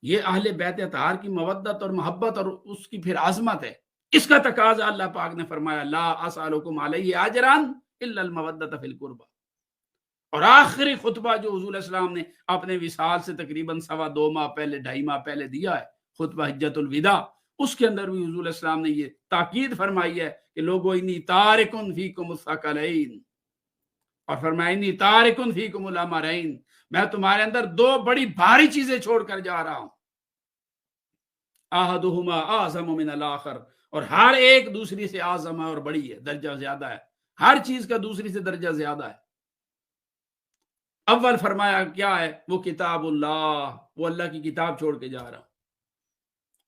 یہ اہل بیت اطہار کی مودت اور محبت اور اس کی پھر عظمت ہے، اس کا تقاضا اللہ پاک نے فرمایا لا اسألکم علیہ اجرا الا المودۃ فی القربہ۔ اور آخری خطبہ جو حضور علیہ السلام نے اپنے وصال سے تقریباً 2.25 ماہ پہلے 2.5 ماہ پہلے دیا ہے، خطبہ حجت الوداع، اس کے اندر بھی حضور علیہ السلام نے یہ تاکید فرمائی ہے کہ لوگو انی تارکن فیکم الثقلین، اور فرمایا انی تارکن فیکم الامرین، میں تمہارے اندر 2 بڑی بھاری چیزیں چھوڑ کر جا رہا ہوں، احدہما اعظم من الاخر، اور ہر ایک دوسری سے اعظم ہے اور بڑی ہے، درجہ زیادہ ہے، ہر چیز کا دوسری سے درجہ زیادہ ہے۔ اول فرمایا کیا ہے؟ وہ کتاب اللہ، وہ اللہ کی کتاب چھوڑ کے جا رہا ہوں،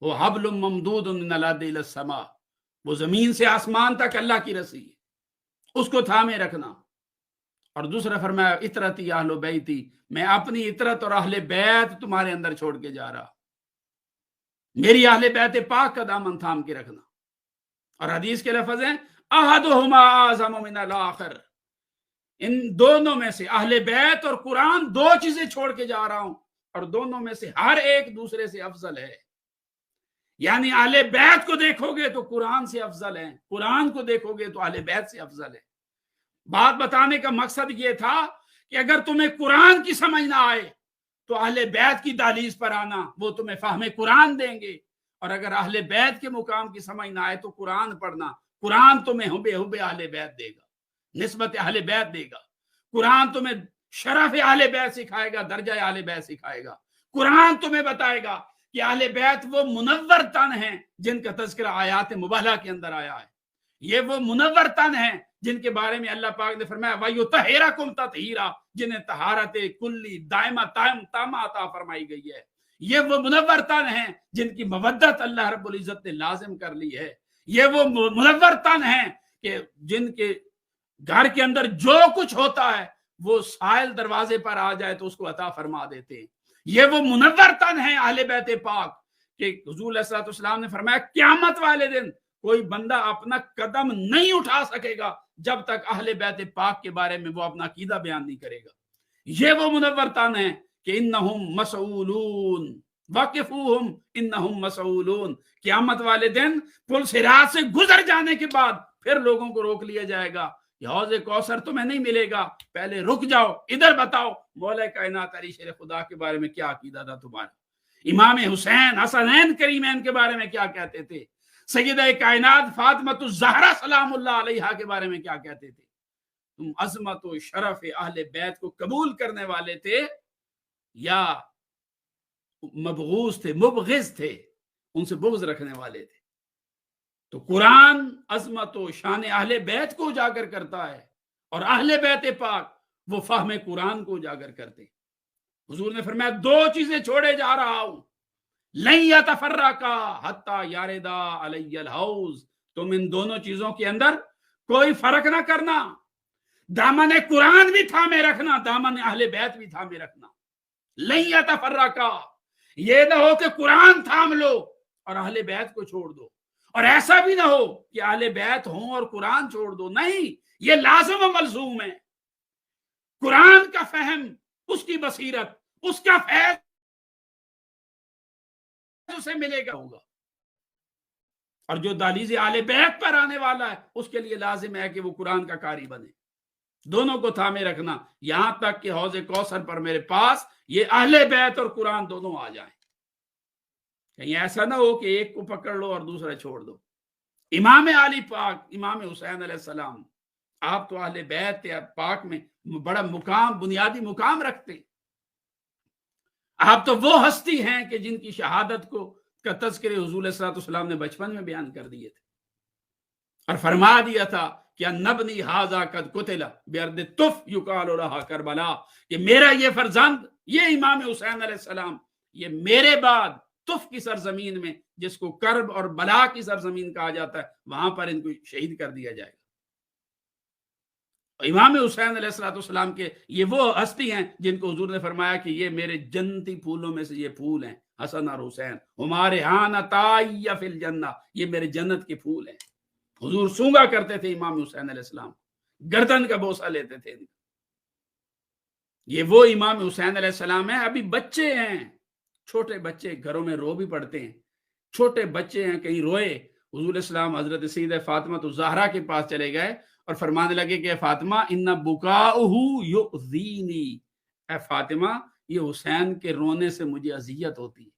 وہ حبل ممدود من الارض الی السماء، وہ زمین سے آسمان تک اللہ کی رسی ہے، اس کو تھامے رکھنا۔ اور دوسرا فرمایا اطرتی اہل بیتی، میں اپنی اطرت اور اہل بیت تمہارے اندر چھوڑ کے جا رہا، میری اہل بیت پاک کا دامن تھام کے رکھنا۔ اور حدیث کے لفظ ہیں احدہما اعظم من الاخر، ان دونوں میں سے اہل بیت اور قرآن 2 چیزیں چھوڑ کے جا رہا ہوں، اور دونوں میں سے ہر ایک دوسرے سے افضل ہے۔ یعنی اہل بیت کو دیکھو گے تو قرآن سے افضل ہے، قرآن کو دیکھو گے تو اہل بیت سے افضل ہے۔ بات بتانے کا مقصد یہ تھا کہ اگر تمہیں قرآن کی سمجھ نہ آئے تو اہل بیت کی دہلیز پر آنا، وہ تمہیں فہم قرآن دیں گے، اور اگر اہل بیت کے مقام کی سمجھ نہ آئے تو قرآن پڑھنا، قرآن تمہیں حب اہل بیت دے گا، نسبت اہل بیت دے گا، قرآن تمہیں شرف اہل بیت سکھائے گا، درجہ اہل بیت سکھائے گا، قرآن تمہیں بتائے گا کہ اہل بیت وہ منور تن ہیں جن کا تذکرہ آیات مباہلہ کے اندر آیا ہے، یہ وہ منور تن ہیں جن کے بارے میں اللہ پاک نے فرمایا وَيُطَهِّرَكُمْ تَطْهِيرًا، جنہیں طہارت کلی دائمہ تامہ عطا فرمائی گئی ہے، یہ وہ منور تن ہیں جن کی مودت اللہ رب العزت نے لازم کر لی ہے، یہ وہ منور تن ہیں کہ جن کے گھر کے اندر جو کچھ ہوتا ہے وہ سائل دروازے پر آ جائے تو اس کو عطا فرما دیتے ہیں، یہ وہ منور تن ہیں اہل بیت پاک کہ حضور علیہ السلام نے فرمایا قیامت والے دن کوئی بندہ اپنا قدم نہیں اٹھا سکے گا جب تک اہل بیت پاک کے بارے میں وہ اپنا عقیدہ بیان نہیں کرے گا۔ یہ وہ منور تن ہیں کہ انہم مسئولون وقفوہم انہم مسئولون، قیامت والے دن پل صراط سے گزر جانے کے بعد پھر لوگوں کو روک لیا جائے گا، یہ حوض کوثر تمہیں نہیں ملے گا، پہلے رک جاؤ، ادھر بتاؤ مولا کائنات علی شیر خدا کے بارے میں کیا عقیدہ تھا تمہارا، امام حسین حسنین کریمین کے بارے میں کیا کہتے تھے، سیدہ کائنات فاطمۃ الزہرا سلام اللہ علیہا کے بارے میں کیا کہتے تھے، تم عظمت و شرف اہل بیت کو قبول کرنے والے تھے یا مبغوض تھے، مبغض تھے، ان سے بغض رکھنے والے تھے۔ تو قرآن عظمت و شان اہل بیت کو اجاگر کرتا ہے، اور اہل بیت پاک وہ فہم قرآن کو اجاگر کرتے۔ حضور نے فرمایا 2 چیزیں چھوڑے جا رہا ہوں، لن یتفرقا حتی یاردا علی الحوض، تم ان دونوں چیزوں کے اندر کوئی فرق نہ کرنا، دامن قرآن بھی تھامے رکھنا، دامن اہل بیت بھی تھامے رکھنا، لن یتفرقا، یہ نہ ہو کہ قرآن تھام لو اور اہل بیت کو چھوڑ دو، اور ایسا بھی نہ ہو کہ اہل بیت ہوں اور قرآن چھوڑ دو، نہیں، یہ لازم و ملزوم ہے، قرآن کا فہم، اس کی بصیرت، اس کا فیض اسے ملے گا ہوگا، اور جو دہلیز اہل بیت پر آنے والا ہے اس کے لیے لازم ہے کہ وہ قرآن کا قاری بنے، دونوں کو تھامے رکھنا یہاں تک کہ حوض کوثر پر میرے پاس یہ اہل بیت اور قرآن دونوں آ جائیں، کہیں ایسا نہ ہو کہ ایک کو پکڑ لو اور دوسرا چھوڑ دو۔ امام علی پاک، امام حسین علیہ السلام، آپ تو اہل بیت پاک میں بڑا مقام، بنیادی مقام رکھتے، آپ تو وہ ہستی ہیں کہ جن کی شہادت کا تذکرے حضور علیہ السلام نے بچپن میں بیان کر دیے تھے، اور فرما دیا تھا کہ نبنی ھذا قد قتل بارض طف یقال لھا کربلا، کہ میرا یہ فرزند، یہ امام حسین علیہ السلام، یہ میرے بعد طف کی سرزمین میں، جس کو کرب اور بلا کی سرزمین کہا جاتا ہے، وہاں پر ان کو شہید کر دیا جائے گا۔ امام حسین علیہ السلام کے یہ وہ ہستی ہیں جن کو حضور نے فرمایا کہ یہ میرے جنتی پھولوں میں سے یہ پھول ہیں، حسن اور حسین ہمارے ہاں نتائی فی الجنہ، یہ میرے جنت کے پھول ہیں۔ حضور سونگا کرتے تھے امام حسین علیہ السلام، گردن کا بوسہ لیتے تھے۔ یہ وہ امام حسین علیہ السلام ہیں، ابھی بچے ہیں، چھوٹے بچے، گھروں میں رو بھی پڑتے ہیں، چھوٹے بچے ہیں، کہیں روئے، حضور علیہ السلام حضرت سیدہ فاطمہ الزہرا کے پاس چلے گئے اور فرمانے لگے کہ فاطمہ ان بکاؤہ یؤذینی، اے فاطمہ یہ حسین کے رونے سے مجھے اذیت ہوتی ہے،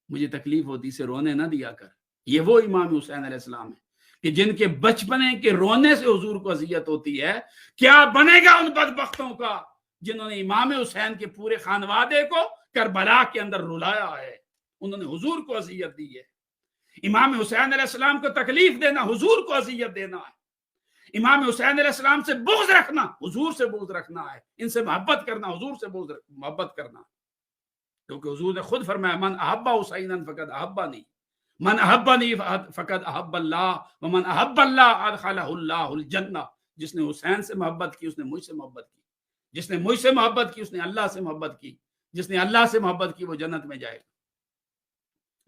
مجھے تکلیف ہوتی، سے رونے نہ دیا کر۔ یہ وہ امام حسین علیہ السلام ہیں کہ جن کے بچپنے کے رونے سے حضور کو اذیت ہوتی ہے۔ کیا بنے گا ان بدبختوں کا جنہوں نے امام حسین کے پورے خانوادے کو کربلا کے اندر رلایا ہے، انہوں نے حضور کو اذیت دی ہے۔ امام حسین علیہ السلام کو تکلیف دینا حضور کو اذیت دینا ہے، امام حسین علیہ السلام سے بغض رکھنا حضور سے بغض رکھنا ہے، ان سے محبت کرنا حضور سے محبت کرنا ہے، کیونکہ حضور نے خود فرمایا من احب حسینا فقد احبنی، من احبنی فقد احب اللہ ومن احب اللہ ادخلہ اللہ الجنہ۔ جس نے حسین سے محبت کی اس نے مجھ سے محبت کی، جس نے مجھ سے محبت کی اس نے اللہ سے محبت کی، جس نے اللہ سے محبت کی وہ جنت میں جائے گا۔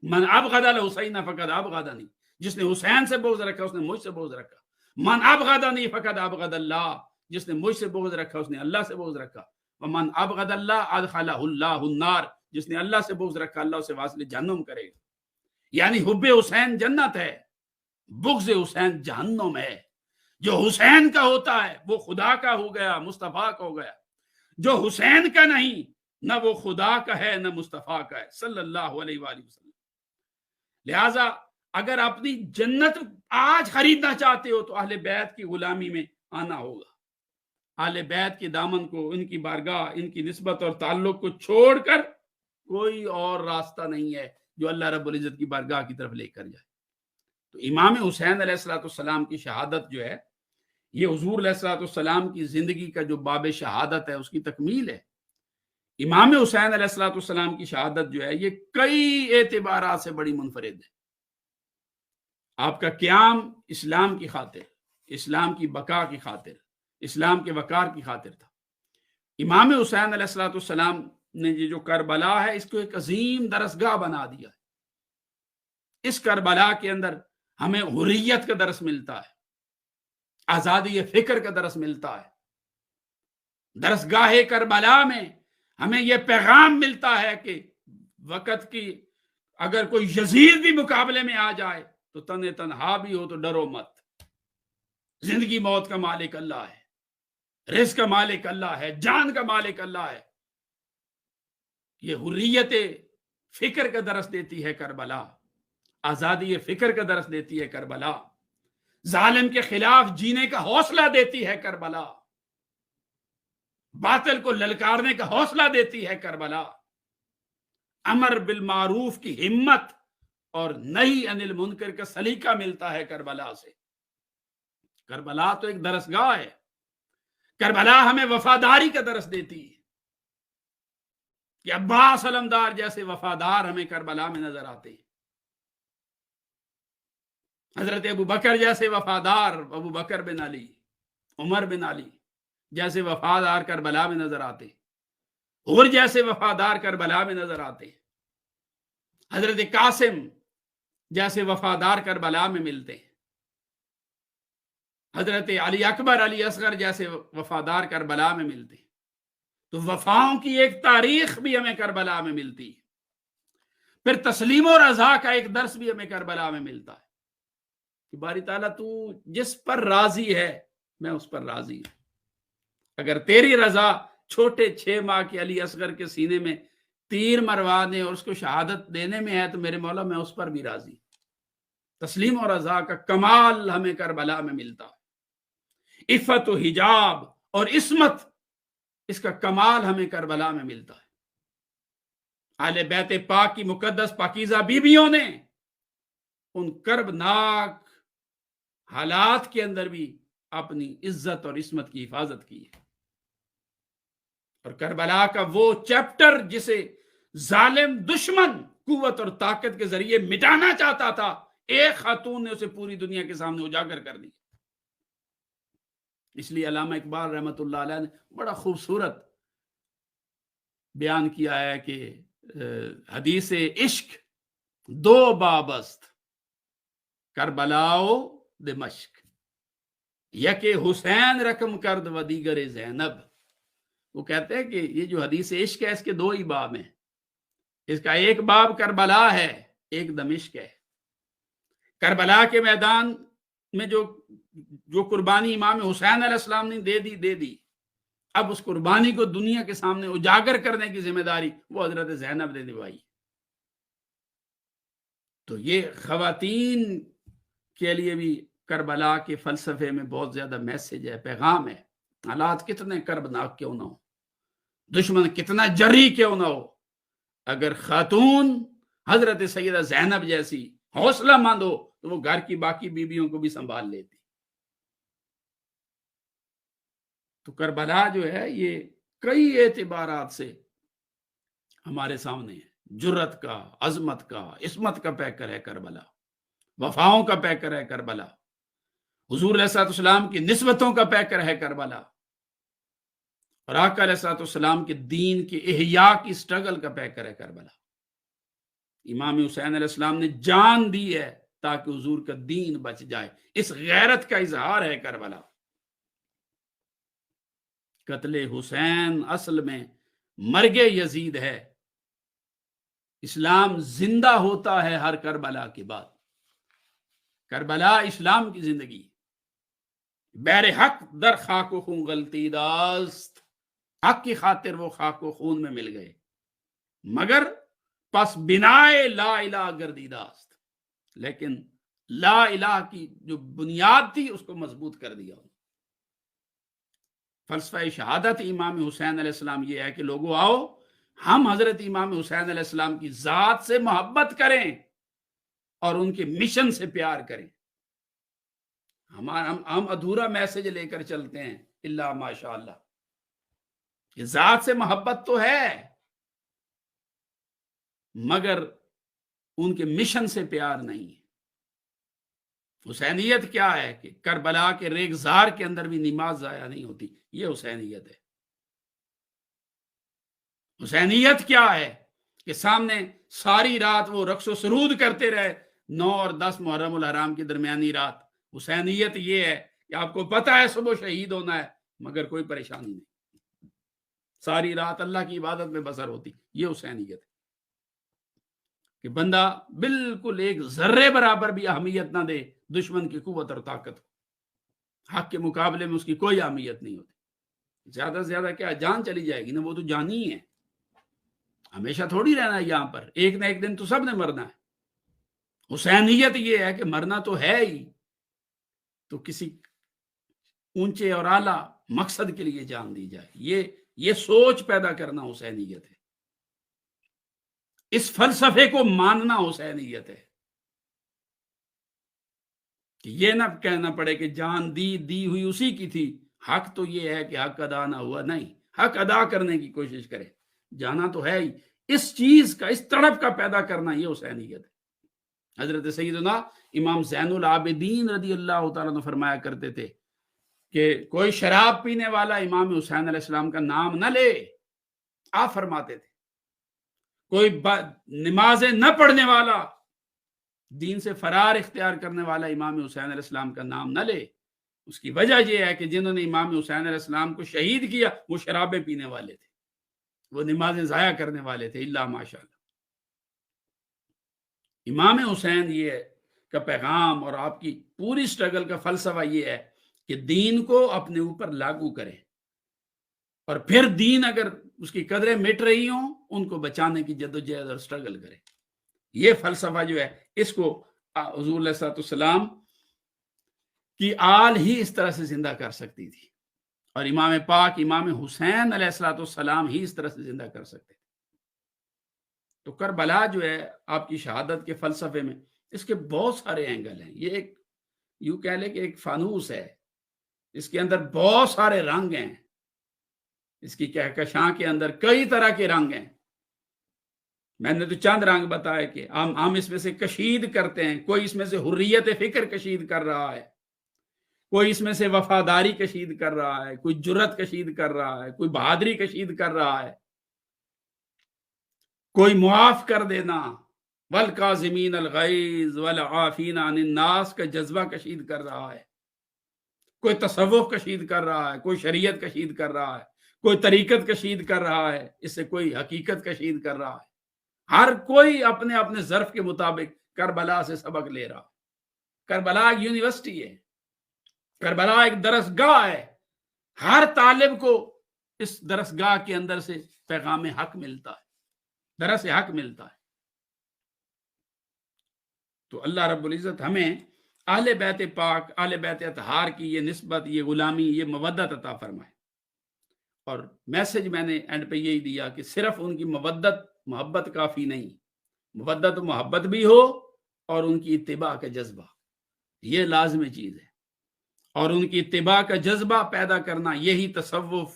من ابغض الحسین فقد ابغضنی، جس نے حسین سے بغض رکھا اس نے مجھ سے بغض رکھا۔ من ابغضنی فقد ابغض اللہ، جس نے مجھ سے بغض رکھا اس نے اللہ سے بغض رکھا۔ ومن ابغض اللہ ادخلہ اللہ النار، جس نے اللہ سے بغض رکھا اللہ اسے واصل جہنم کرے گا۔ یعنی حب حسین جنت ہے، بغض حسین جہنم ہے۔ جو حسین کا ہوتا ہے وہ خدا کا ہو گیا، مصطفیٰ کا ہو گیا، جو حسین کا نہیں نہ وہ خدا کا ہے نہ مصطفیٰ کا ہے صلی اللہ علیہ وآلہ وسلم۔ لہٰذا اگر اپنی جنت آج خریدنا چاہتے ہو تو اہل بیت کی غلامی میں آنا ہوگا۔ اہل بیت کے دامن کو، ان کی بارگاہ، ان کی نسبت اور تعلق کو چھوڑ کر کوئی اور راستہ نہیں ہے جو اللہ رب العزت کی بارگاہ کی طرف لے کر جائے۔ تو امام حسین علیہ السلام کی شہادت جو ہے یہ حضور علیہ السلام کی زندگی کا جو باب شہادت ہے اس کی تکمیل ہے۔ امام حسین علیہ السلام کی شہادت جو ہے یہ کئی اعتبارات سے بڑی منفرد ہے۔ آپ کا قیام اسلام کی خاطر، اسلام کی بقا کی خاطر، اسلام کے وقار کی خاطر تھا۔ امام حسین علیہ السلام نے یہ جو کربلا ہے اس کو ایک عظیم درسگاہ بنا دیا ہے۔ اس کربلا کے اندر ہمیں حریت کا درس ملتا ہے، آزادی فکر کا درس ملتا ہے۔ درسگاہ کربلا میں ہمیں یہ پیغام ملتا ہے کہ وقت کی اگر کوئی یزید بھی مقابلے میں آ جائے تو تنہا بھی ہو تو ڈرو مت، زندگی موت کا مالک اللہ ہے، رزق کا مالک اللہ ہے، جان کا مالک اللہ ہے۔ یہ حریت فکر کا درس دیتی ہے کربلا، آزادی فکر کا درس دیتی ہے کربلا، ظالم کے خلاف جینے کا حوصلہ دیتی ہے کربلا، باطل کو للکارنے کا حوصلہ دیتی ہے کربلا، امر بالمعروف کی ہمت اور نہی عن المنکر کا سلیقہ ملتا ہے کربلا سے۔ کربلا تو ایک درسگاہ ہے، کربلا ہمیں وفاداری کا درس دیتی ہے کہ عباس علمدار جیسے وفادار ہمیں کربلا میں نظر آتے ہیں، حضرت ابو بکر جیسے وفادار، ابو بکر بن علی، عمر بن علی جیسے وفادار کربلا میں نظر آتے ہیں، اور جیسے وفادار کربلا میں نظر آتے ہیں، حضرت قاسم جیسے وفادار کربلا میں ملتے ہیں، حضرت علی اکبر، علی اصغر جیسے وفادار کربلا میں ملتے ہیں۔ تو وفاؤں کی ایک تاریخ بھی ہمیں کربلا میں ملتی ہے، پھر تسلیم و رضا کا ایک درس بھی ہمیں کربلا میں ملتا ہے کہ باری تعالیٰ تو جس پر راضی ہے میں اس پر راضی ہوں۔ اگر تیری رضا چھوٹے 6 ماہ کے علی اصغر کے سینے میں تیر مروانے اور اس کو شہادت دینے میں ہے تو میرے مولا میں اس پر بھی راضی ہوں۔ تسلیم و رضا کا کمال ہمیں کربلا میں ملتا ہے، عفت و حجاب اور عصمت اس کا کمال ہمیں کربلا میں ملتا ہے۔ اہل بیت پاک کی مقدس پاکیزہ بیویوں نے ان کربناک حالات کے اندر بھی اپنی عزت اور عصمت کی حفاظت کی ہے۔ اور کربلا کا وہ چیپٹر جسے ظالم دشمن قوت اور طاقت کے ذریعے مٹانا چاہتا تھا، ایک خاتون نے اسے پوری دنیا کے سامنے اجاگر کر دیا اس لیے علامہ اقبال رحمۃ اللہ علیہ نے بڑا خوبصورت بیان کیا ہے کہ حدیث عشق دو بابست کربلاؤ دمشق، یک حسین رقم کرد و دیگر زینب۔ وہ کہتے ہیں کہ یہ جو حدیث عشق ہے اس کے دو ہی باب ہیں، اس کا ایک باب کربلا ہے، ایک دمشق ہے۔ کربلا کے میدان میں جو قربانی امام حسین علیہ السلام نے دے دی، اب اس قربانی کو دنیا کے سامنے اجاگر کرنے کی ذمہ داری وہ حضرت زینب نے نبھائی۔ تو یہ خواتین کے لیے بھی کربلا کے فلسفے میں بہت زیادہ میسج ہے، پیغام ہے۔ حالات کتنے کربناک کیوں نہ ہو، دشمن کتنا جری کیوں نہ ہو، اگر خاتون حضرت سیدہ زینب جیسی حوصلہ مند ہو تو وہ گھر کی باقی بیویوں کو بھی سنبھال لیتی۔ تو کربلا جو ہے یہ کئی اعتبارات سے ہمارے سامنے ہے، جرت کا، عظمت کا، عصمت کا پیکر ہے کربلا، وفاؤں کا پیکر ہے کربلا، حضور علیہ السلام کی نسبتوں کا پیکر ہے کربلا، اور آقا علیہ السلام کے دین کے احیاء کی سٹرگل کا پیکر ہے کربلا۔ امام حسین علیہ السلام نے جان دی ہے تاکہ حضور کا دین بچ جائے، اس غیرت کا اظہار ہے کربلا۔ قتل حسین اصل میں مرگ یزید ہے، اسلام زندہ ہوتا ہے ہر کربلا کے بعد۔ کربلا اسلام کی زندگی، بیر حق در خاک و خون غلطی داست، حق کی خاطر وہ خاک و خون میں مل گئے، مگر پس بنائے لا الہ گردی داست، لیکن لا الہ کی جو بنیاد تھی اس کو مضبوط کر دیا۔ فلسفہ شہادت امام حسین علیہ السلام یہ ہے کہ لوگوں آؤ ہم حضرت امام حسین علیہ السلام کی ذات سے محبت کریں اور ان کے مشن سے پیار کریں۔ ہم ادھورا میسج لے کر چلتے ہیں، اللہ ماشاء اللہ، یہ ذات سے محبت تو ہے مگر ان کے مشن سے پیار نہیں ہے۔ حسینیت کیا ہے کہ کربلا کے ریگزار کے اندر بھی نماز ضائع نہیں ہوتی، یہ حسینیت ہے۔ حسینیت کیا ہے کہ سامنے ساری رات وہ رقص و سرود کرتے رہے، 9 اور 10 محرم الحرام کی درمیانی رات۔ حسینیت یہ ہے کہ آپ کو پتہ ہے صبح شہید ہونا ہے مگر کوئی پریشانی نہیں، ساری رات اللہ کی عبادت میں بسر ہوتی، یہ حسینیت ہے کہ بندہ بالکل ایک ذرے برابر بھی اہمیت نہ دے دشمن کی قوت اور طاقت کو، حق کے مقابلے میں اس کی کوئی اہمیت نہیں ہوتی۔ زیادہ سے زیادہ کیا جان چلی جائے گی نا، وہ تو جانی ہے، ہمیشہ تھوڑی رہنا ہے یہاں پر، ایک نہ ایک دن تو سب نے مرنا ہے۔ حسینیت یہ ہے کہ مرنا تو ہے ہی، تو کسی اونچے اور اعلیٰ مقصد کے لیے جان دی جائے، یہ سوچ پیدا کرنا حسینیت ہے، اس فلسفے کو ماننا حسینیت ہے، کہ یہ نہ کہنا پڑے کہ جان دی ہوئی اسی کی تھی، حق تو یہ ہے کہ حق ادا نہ ہوا، نہیں، حق ادا کرنے کی کوشش کرے، جانا تو ہے ہی، اس چیز کا، اس تڑپ کا پیدا کرنا یہ حسینیت ہے۔ حضرت سیدنا امام زین العابدین رضی اللہ تعالیٰ عنہ فرمایا کرتے تھے کہ کوئی شراب پینے والا امام حسین علیہ السلام کا نام نہ لے، آپ فرماتے تھے کوئی نمازیں نہ پڑھنے والا، دین سے فرار اختیار کرنے والا امام حسین علیہ السلام کا نام نہ لے۔ اس کی وجہ یہ ہے کہ جنہوں نے امام حسین علیہ السلام کو شہید کیا وہ شرابیں پینے والے تھے، وہ نمازیں ضائع کرنے والے تھے، اللہ ماشاء اللہ۔ امام حسین یہ کا پیغام اور آپ کی پوری سٹرگل کا فلسفہ یہ ہے کہ دین کو اپنے اوپر لاگو کریں، اور پھر دین اگر اس کی قدریں مٹ رہی ہوں ان کو بچانے کی جدوجہد اور سٹرگل کریں۔ یہ فلسفہ جو ہے اس کو حضور علیہ السلام کی آل ہی اس طرح سے زندہ کر سکتی تھی، اور امام پاک امام حسین علیہ السلام ہی اس طرح سے زندہ کر سکتے تھے۔ تو کربلا جو ہے آپ کی شہادت کے فلسفے میں اس کے بہت سارے اینگل ہیں، یہ ایک یوں کہہ لے کہ ایک فانوس ہے، اس کے اندر بہت سارے رنگ ہیں، اس کی کہکشاں کے اندر کئی طرح کے رنگ ہیں۔ میں نے تو چند رنگ بتائے کہ ہم اس میں سے کشید کرتے ہیں، کوئی اس میں سے حریت فکر کشید کر رہا ہے، کوئی اس میں سے وفاداری کشید کر رہا ہے، کوئی جرت کشید کر رہا ہے، کوئی بہادری کشید کر رہا ہے، کوئی معاف کر دینا، والکاظمین الغیظ والعافین عن الناس کا جذبہ کشید کر رہا ہے، کوئی تصوف کشید کر رہا ہے، کوئی شریعت کشید کر رہا ہے، کوئی طریقت کشید کر رہا ہے، اس سے کوئی حقیقت کشید کر رہا ہے۔ ہر کوئی اپنے اپنے ظرف کے مطابق کربلا سے سبق لے رہا۔ کربلا ایک یونیورسٹی ہے، کربلا ایک درسگاہ ہے، ہر طالب کو اس درسگاہ کے اندر سے پیغام حق ملتا ہے، درس حق ملتا ہے۔ تو اللہ رب العزت ہمیں اہل بیت پاک، اہل بیت اطہار کی یہ نسبت، یہ غلامی، یہ مودت عطا فرمائے۔ اور میسج میں نے اینڈ پہ یہی دیا کہ صرف ان کی مودت محبت کافی نہیں، مودت و محبت بھی ہو اور ان کی اتباع کا جذبہ، یہ لازمی چیز ہے۔ اور ان کی اتباع کا جذبہ پیدا کرنا، یہی تصوف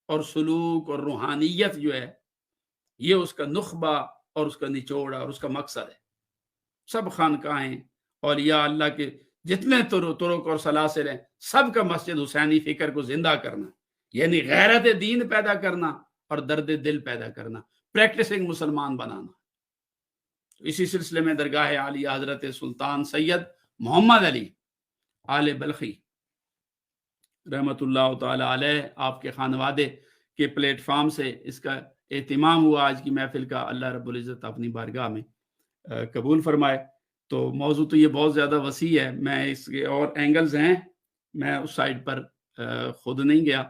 اور سلوک اور روحانیت جو ہے، یہ اس کا نخبہ اور اس کا نچوڑ اور اس کا مقصد ہے۔ سب خانقاہیں اولیاء اللہ کے جتنے طرق اور سلاسل ہیں، سب کا مسجد حسینی فکر کو زندہ کرنا، یعنی غیرت دین پیدا کرنا اور درد دل پیدا کرنا، پریکٹسنگ مسلمان بنانا۔ اسی سلسلے میں درگاہ عالیہ حضرت سلطان سید محمد علی آل بلخی رحمت اللہ تعالی علیہ، آپ کے خانوادے کے پلیٹ فارم سے اس کا اہتمام ہوا۔ آج کی محفل کا اللہ رب العزت اپنی بارگاہ میں قبول فرمائے۔ تو موضوع تو یہ بہت زیادہ وسیع ہے، میں اس کے اور اینگلز ہیں، میں اس سائڈ پر خود نہیں گیا،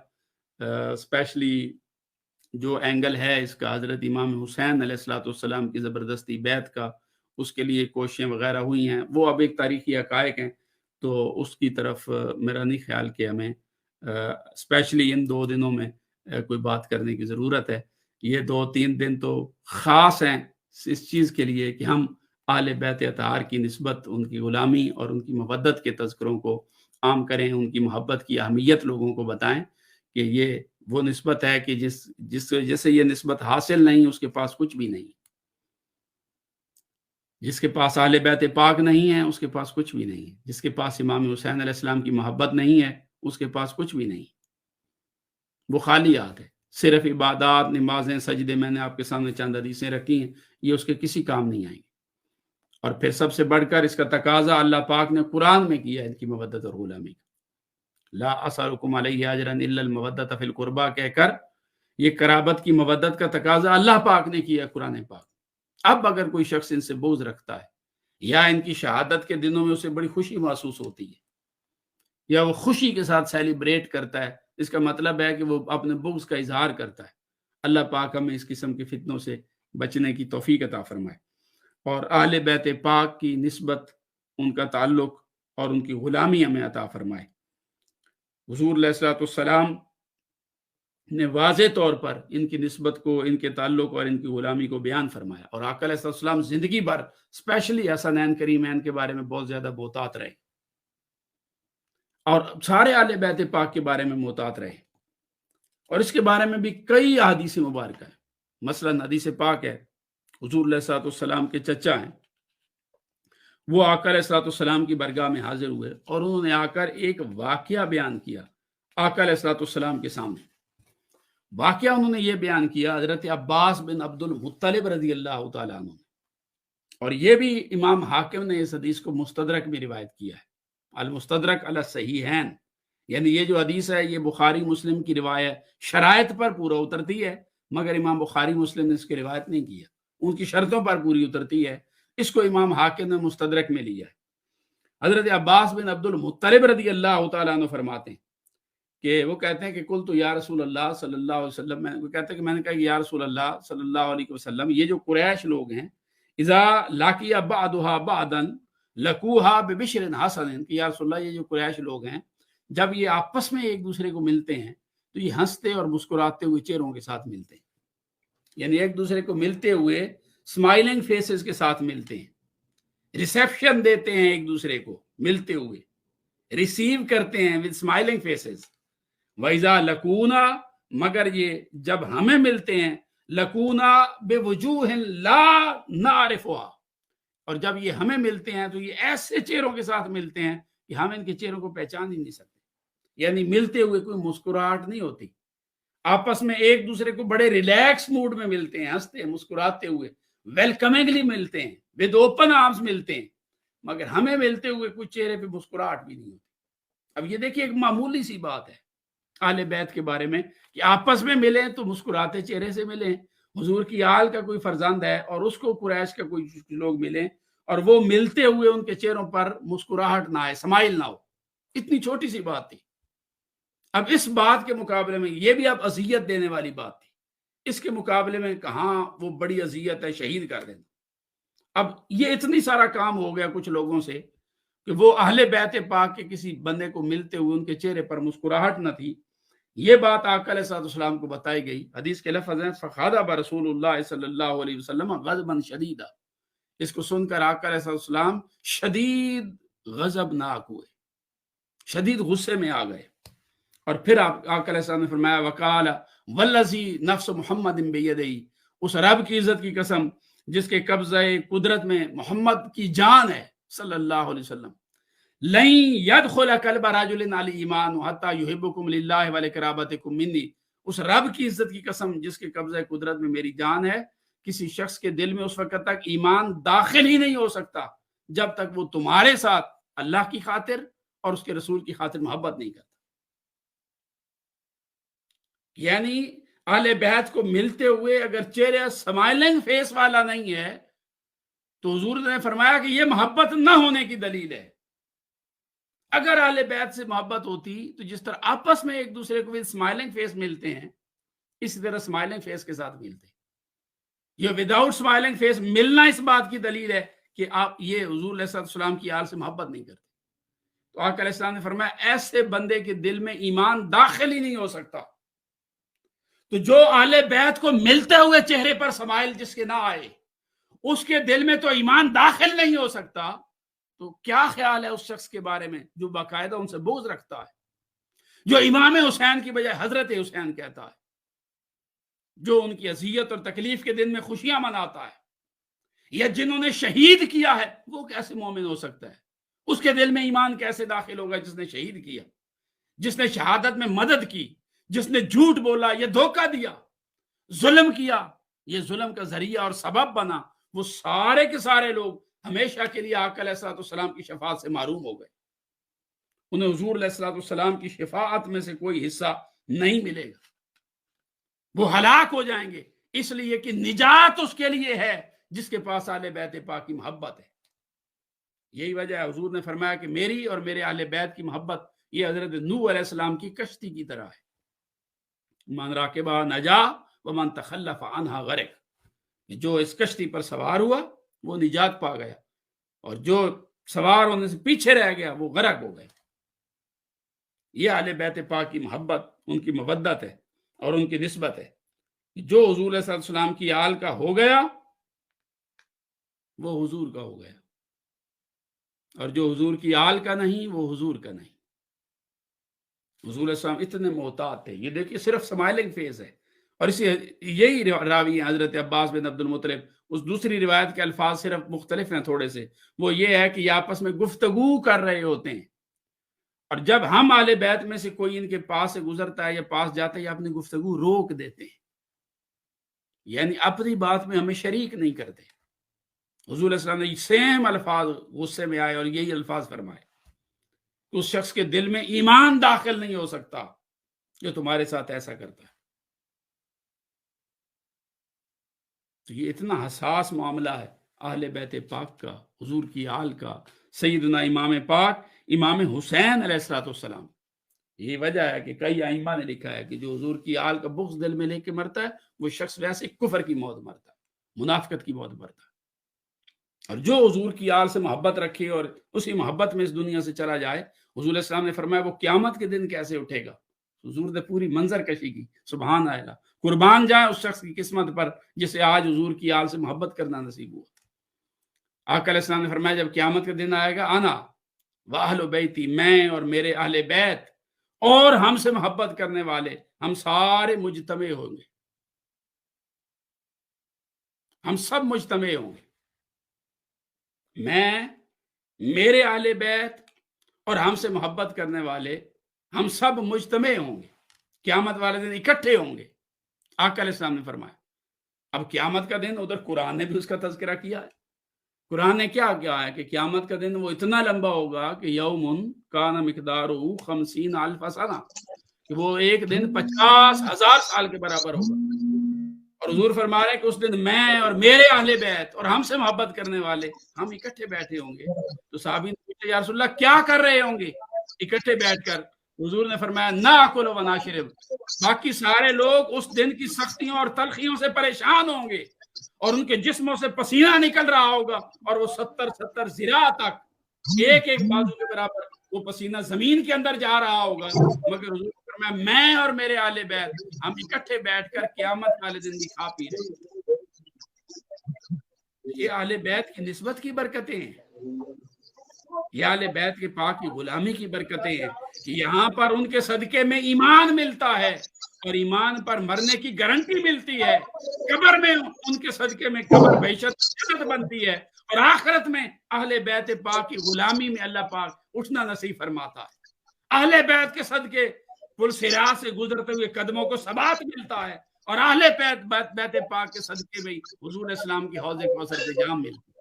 اسپیشلی جو اینگل ہے اس کا حضرت امام حسین علیہ السلام کی زبردستی بیعت کا، اس کے لیے کوششیں وغیرہ ہوئی ہیں، وہ اب ایک تاریخی حقائق ہیں، تو اس کی طرف میرا نہیں خیال کہ ہمیں اسپیشلی ان 2 دنوں میں کوئی بات کرنے کی ضرورت ہے۔ یہ 2-3 دن تو خاص ہیں اس چیز کے لیے کہ ہم اہل بیت اطہار کی نسبت، ان کی غلامی اور ان کی مودت کے تذکروں کو عام کریں، ان کی محبت کی اہمیت لوگوں کو بتائیں کہ یہ وہ نسبت ہے کہ جسے یہ نسبت حاصل نہیں، اس کے پاس کچھ بھی نہیں۔ جس کے پاس اہل بیت پاک نہیں ہے، اس کے پاس کچھ بھی نہیں۔ جس کے پاس امام حسین علیہ السلام کی محبت نہیں ہے، اس کے پاس کچھ بھی نہیں، وہ خالیات ہے۔ صرف عبادات، نمازیں، سجدے، میں نے آپ کے سامنے چند حدیثیں رکھی ہیں، یہ اس کے کسی کام نہیں آئیں گے۔ اور پھر سب سے بڑھ کر اس کا تقاضا اللہ پاک نے قرآن میں کیا ہے ان کی مودت اور غلامی کا۔ لا اسألکم علیہ اجرا الا المودۃ فی القربی کہہ کر یہ قرابت کی مودت کا تقاضا اللہ پاک نے کیا ہے قرآن پاک۔ اب اگر کوئی شخص ان سے بغض رکھتا ہے یا ان کی شہادت کے دنوں میں اسے بڑی خوشی محسوس ہوتی ہے یا وہ خوشی کے ساتھ سیلیبریٹ کرتا ہے، اس کا مطلب ہے کہ وہ اپنے بغض کا اظہار کرتا ہے۔ اللہ پاک ہمیں اس قسم کے فتنوں سے بچنے کی توفیق عطا فرمائے، اور اہل بیت پاک کی نسبت، ان کا تعلق اور ان کی غلامی ہمیں عطا فرمائے۔ حضور علیہ السلام نے واضح طور پر ان کی نسبت کو، ان کے تعلق اور ان کی غلامی کو بیان فرمایا، اور آقا علیہ السلام زندگی بھر اسپیشلی حسنین کریمین کے بارے میں بہت زیادہ محتاط رہے، اور سارے اہل بیت پاک کے بارے میں محتاط رہے، اور اس کے بارے میں بھی کئی احادیث مبارکہ ہیں۔ مثلا حدیث پاک ہے، حضور علیہ السلام کے چچا ہیں، وہ آقا علیہ السلام کی برگاہ میں حاضر ہوئے اور انہوں نے آ کر ایک واقعہ بیان کیا آقا علیہ السلام کے سامنے۔ واقعہ انہوں نے یہ بیان کیا حضرت عباس بن عبد المطلب رضی اللہ تعالیٰ عنہ، اور یہ بھی امام حاکم نے اس حدیث کو مستدرک میں روایت کیا ہے، المستدرک علی الصحیحین، یعنی یہ جو حدیث ہے یہ بخاری مسلم کی روایت شرائط پر پورا اترتی ہے، مگر امام بخاری مسلم نے اس کی روایت نہیں کیا، ان کی شرطوں پر پوری اترتی ہے، اس کو امام حاکم نے مستدرک میں لیا ہے۔ حضرت عباس بن عبد المطلب رضی اللہ تعالیٰ عنہ فرماتے ہیں کہ وہ کہتے ہیں کہ قلت یا رسول اللہ صلی اللہ علیہ وسلم، وہ کہتے ہیں کہ میں نے کہا کہ یا رسول اللہ صلی اللہ علیہ وسلم، یہ جو قریش لوگ ہیں، اذا لاقی بعضها بعضا لقوها ببشر حسن، کہ یا رسول اللہ یہ جو قریش لوگ ہیں جب یہ آپس میں ایک دوسرے کو ملتے ہیں تو یہ ہنستے اور مسکراتے ہوئے چہروں کے ساتھ ملتے ہیں، یعنی ایک دوسرے کو ملتے ہوئے اسمائلنگ فیسز کے ساتھ ملتے ہیں، ریسیپشن دیتے ہیں ایک دوسرے کو ملتے ہوئے، ریسیو کرتے ہیں ود اسمائلنگ فیسز۔ وَإِذَا لَقُونَا، مگر یہ جب ہمیں ملتے ہیں، لَقُونَا بِوُجُوهٍ لَا نَعْرِفُهَا، اور جب یہ ہمیں ملتے ہیں تو یہ ایسے چہروں کے ساتھ ملتے ہیں کہ ہم ان کے چہروں کو پہچان ہی نہیں سکتے، یعنی ملتے ہوئے کوئی مسکراہٹ نہیں ہوتی، آپس میں ایک دوسرے کو بڑے ریلیکس موڈ میں ملتے ہیں، ہنستے ہیں، مسکراتے ہوئے، ویلکمنگلی ملتے ہیں، ود اوپن آرمز ملتے ہیں، مگر ہمیں ملتے ہوئے کچھ چہرے پہ مسکراہٹ بھی نہیں ہوتی۔ اب یہ دیکھیے ایک معمولی سی بات ہے اہل بیت کے بارے میں کہ آپس میں ملیں تو مسکراتے چہرے سے ملیں، حضور کی آل کا کوئی فرزند ہے اور اس کو قریش کا کوئی لوگ ملیں اور وہ ملتے ہوئے ان کے چہروں پر مسکراہٹ نہ آئے، سمائل نہ ہو، اتنی چھوٹی سی بات تھی۔ اب اس بات کے مقابلے میں یہ بھی اب اذیت دینے والی بات تھی، اس کے مقابلے میں کہاں وہ بڑی اذیت ہے شہید کر دینا۔ اب یہ اتنی سارا کام ہو گیا کچھ لوگوں سے کہ وہ اہل بیت پاک کے کسی بندے کو ملتے ہوئے ان کے چہرے پر مسکراہٹ نہ تھی۔ یہ بات آقا علیہ السلام کو بتائی گئی، حدیث کے لفظ ہیں فَخَاضَبَ رسول اللہ صلی اللہ علیہ وسلم غضبًا شدیدا، اس کو سن کر آقا علیہ السلام شدید غضبناک ہوئے، شدید غصے میں آ گئے، اور پھر آقا علیہ السلام نے فرمایا وقال والذی نفس محمد بیدی، اس رب کی عزت کی قسم جس کے قبضہ قدرت میں محمد کی جان ہے صلی اللہ علیہ وسلم، لن يدخل قلب رجل علی ایمان حتی یحبکم للہ ولقرابتکم منی، اس رب کی عزت کی قسم جس کے قبضہ قدرت میں میری جان ہے، کسی شخص کے دل میں اس وقت تک ایمان داخل ہی نہیں ہو سکتا جب تک وہ تمہارے ساتھ اللہ کی خاطر اور اس کے رسول کی خاطر محبت نہیں کرتا۔ یعنی اہل بیت کو ملتے ہوئے اگر چہرہ سمائلنگ فیس والا نہیں ہے تو حضور نے فرمایا کہ یہ محبت نہ ہونے کی دلیل ہے۔ اگر اہل بیت سے محبت ہوتی تو جس طرح آپس میں ایک دوسرے کو اسمائلنگ فیس ملتے ہیں اسی طرح اسمائلنگ فیس کے ساتھ ملتے ہیں۔ یہ وداؤٹ اسمائلنگ فیس ملنا اس بات کی دلیل ہے کہ آپ یہ حضور علیہ السلام کی آل سے محبت نہیں کرتے۔ تو آقا علیہ السلام نے فرمایا ایسے بندے کے دل میں ایمان داخل ہی نہیں ہو سکتا۔ تو جو اہل بیت کو ملتے ہوئے چہرے پر سمائل جس کے نہ آئے اس کے دل میں تو ایمان داخل نہیں ہو سکتا، تو کیا خیال ہے اس شخص کے بارے میں جو باقاعدہ ان سے بغض رکھتا ہے، جو امام حسین کی بجائے حضرت حسین کہتا ہے، جو ان کی اذیت اور تکلیف کے دن میں خوشیاں مناتا ہے، یا جنہوں نے شہید کیا ہے وہ کیسے مومن ہو سکتا ہے؟ اس کے دل میں ایمان کیسے داخل ہوگا جس نے شہید کیا، جس نے شہادت میں مدد کی، جس نے جھوٹ بولا یا دھوکہ دیا، ظلم کیا، یہ ظلم کا ذریعہ اور سبب بنا، وہ سارے کے سارے لوگ ہمیشہ کے لیے آقا علیہ السلام کی شفاعت سے محروم ہو گئے۔ انہیں حضور علیہ السلام کی شفاعت میں سے کوئی حصہ نہیں ملے گا، وہ ہلاک ہو جائیں گے، اس لیے کہ نجات اس کے لیے ہے جس کے پاس اہل بیت پاک کی محبت ہے۔ یہی وجہ ہے حضور نے فرمایا کہ میری اور میرے اہل بیت کی محبت یہ حضرت نوح علیہ السلام کی کشتی کی طرح ہے، من راکبہ نجا ومن تخلف عنہا غرق، جو اس کشتی پر سوار ہوا وہ نجات پا گیا اور جو سوار ہونے سے پیچھے رہ گیا وہ غرق ہو گیا۔ یہ اہل بیت پاک کی محبت، ان کی مودت ہے اور ان کی نسبت ہے۔ جو حضور علیہ السلام کی آل کا ہو گیا وہ حضور کا ہو گیا، اور جو حضور کی آل کا نہیں وہ حضور کا نہیں۔ حضور علیہ السلام اتنے محتاط تھے، یہ دیکھیے صرف سمائلنگ فیس ہے، اور اسی یہی راوی ہیں حضرت عباس بن عبد المطلب، اس دوسری روایت کے الفاظ صرف مختلف ہیں تھوڑے سے، وہ یہ ہے کہ یہ آپس میں گفتگو کر رہے ہوتے ہیں، اور جب ہم اہل بیت میں سے کوئی ان کے پاس سے گزرتا ہے یا پاس جاتا ہے یا اپنی گفتگو روک دیتے ہیں، یعنی اپنی بات میں ہمیں شریک نہیں کرتے۔ حضور علیہ السلام نے سیم الفاظ غصے میں آئے اور یہی الفاظ فرمائے، اس شخص کے دل میں ایمان داخل نہیں ہو سکتا جو تمہارے ساتھ ایسا کرتا ہے۔ تو یہ اتنا حساس معاملہ ہے اہل بیت پاک کا، حضور کی آل کا، سیدنا امام پاک امام حسین علیہ السلام۔ یہ وجہ ہے کہ کئی ائمہ نے لکھا ہے کہ جو حضور کی آل کا بغض دل میں لے کے مرتا ہے وہ شخص ویسے کفر کی موت مرتا ہے، منافقت کی موت مرتا ہے، اور جو حضور کی آل سے محبت رکھے اور اسی محبت میں اس دنیا سے چلا جائے، حضور علیہ السلام نے فرمایا وہ قیامت کے دن کیسے اٹھے گا۔ حضور نے پوری منظر کشی کی، سبحان اللہ، قربان جائے اس شخص کی قسمت پر جسے آج حضور کی آل سے محبت کرنا نصیب ہوا۔ آقا علیہ السلام نے فرمایا جب قیامت کا دن آئے گا، انا واہل بیتی، میں اور میرے اہل بیت اور ہم سے محبت کرنے والے ہم سارے مجتمع ہوں گے، ہم سب مجتمع ہوں گے، میں، میرے اہل بیت اور ہم سے محبت کرنے والے ہم سب مجتمع ہوں گے، قیامت والے دن اکٹھے ہوں گے۔ آقا علیہ السلام نے فرمایا۔ اب قیامت کا دن ادھر قرآن نے بھی اس کا تذکرہ کیا ہے۔ قرآن نے کیا کیا ہے کہ قیامت کا دن وہ اتنا لمبا ہوگا کہ یوم کان مقدارہ 50,000 سنہ، کہ وہ ایک دن 50,000 سال کے برابر ہوگا۔ اور حضور فرما رہے ہیں کہ اس دن میں اور میرے اہل بیت اور ہم سے محبت کرنے والے ہم اکٹھے بیٹھے ہوں گے۔ تو صحابی نے پوچھا یا رسول اللہ کیا کر رہے ہوں گے اکٹھے بیٹھ کر؟ حضور نے فرمایا ناکل و ناشرب، باقی سارے لوگ اس دن کی سختیوں اور تلخیوں سے پریشان ہوں گے اور ان کے جسموں سے پسینہ نکل رہا ہوگا، اور وہ 70 ذراع تک ایک ایک بازو کے برابر وہ پسینہ زمین کے اندر جا رہا ہوگا، مگر حضور نے فرمایا میں اور میرے اہل بیت ہم اکٹھے بیٹھ کر قیامت والے دن بھی کھا پی رہے ہیں۔ یہ اہل بیت کی نسبت کی برکتیں ہیں، یہ اہل بیت کے پاک کی غلامی کی برکتیں ہیں کہ یہاں پر ان کے صدقے میں ایمان ملتا ہے اور ایمان پر مرنے کی گارنٹی ملتی ہے۔ قبر میں ان کے صدقے میں قبر بہشت جنت بنتی ہے، اور آخرت میں اہل بیت پاک کی غلامی میں اللہ پاک اٹھنا نصیب فرماتا ہے۔ اہل بیت کے صدقے پل صراط سے گزرتے ہوئے قدموں کو ثبات ملتا ہے، اور اہل بیت پاک کے صدقے میں حضور اسلام کی حوض کوثر سے جام ملتی ہے۔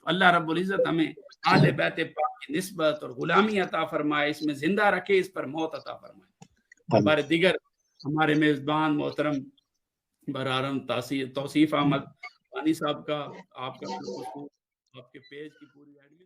اللہ رب العزت ہمیں اہل بیت پاک کی نسبت اور غلامی عطا فرمائے، اس میں زندہ رکھے، اس پر موت عطا فرمائے۔ ہمارے دیگر ہمارے میزبان محترم برارم توصیف احمد وانی صاحب کا، آپ کا آپ کے پیج کی پوری ایڈمن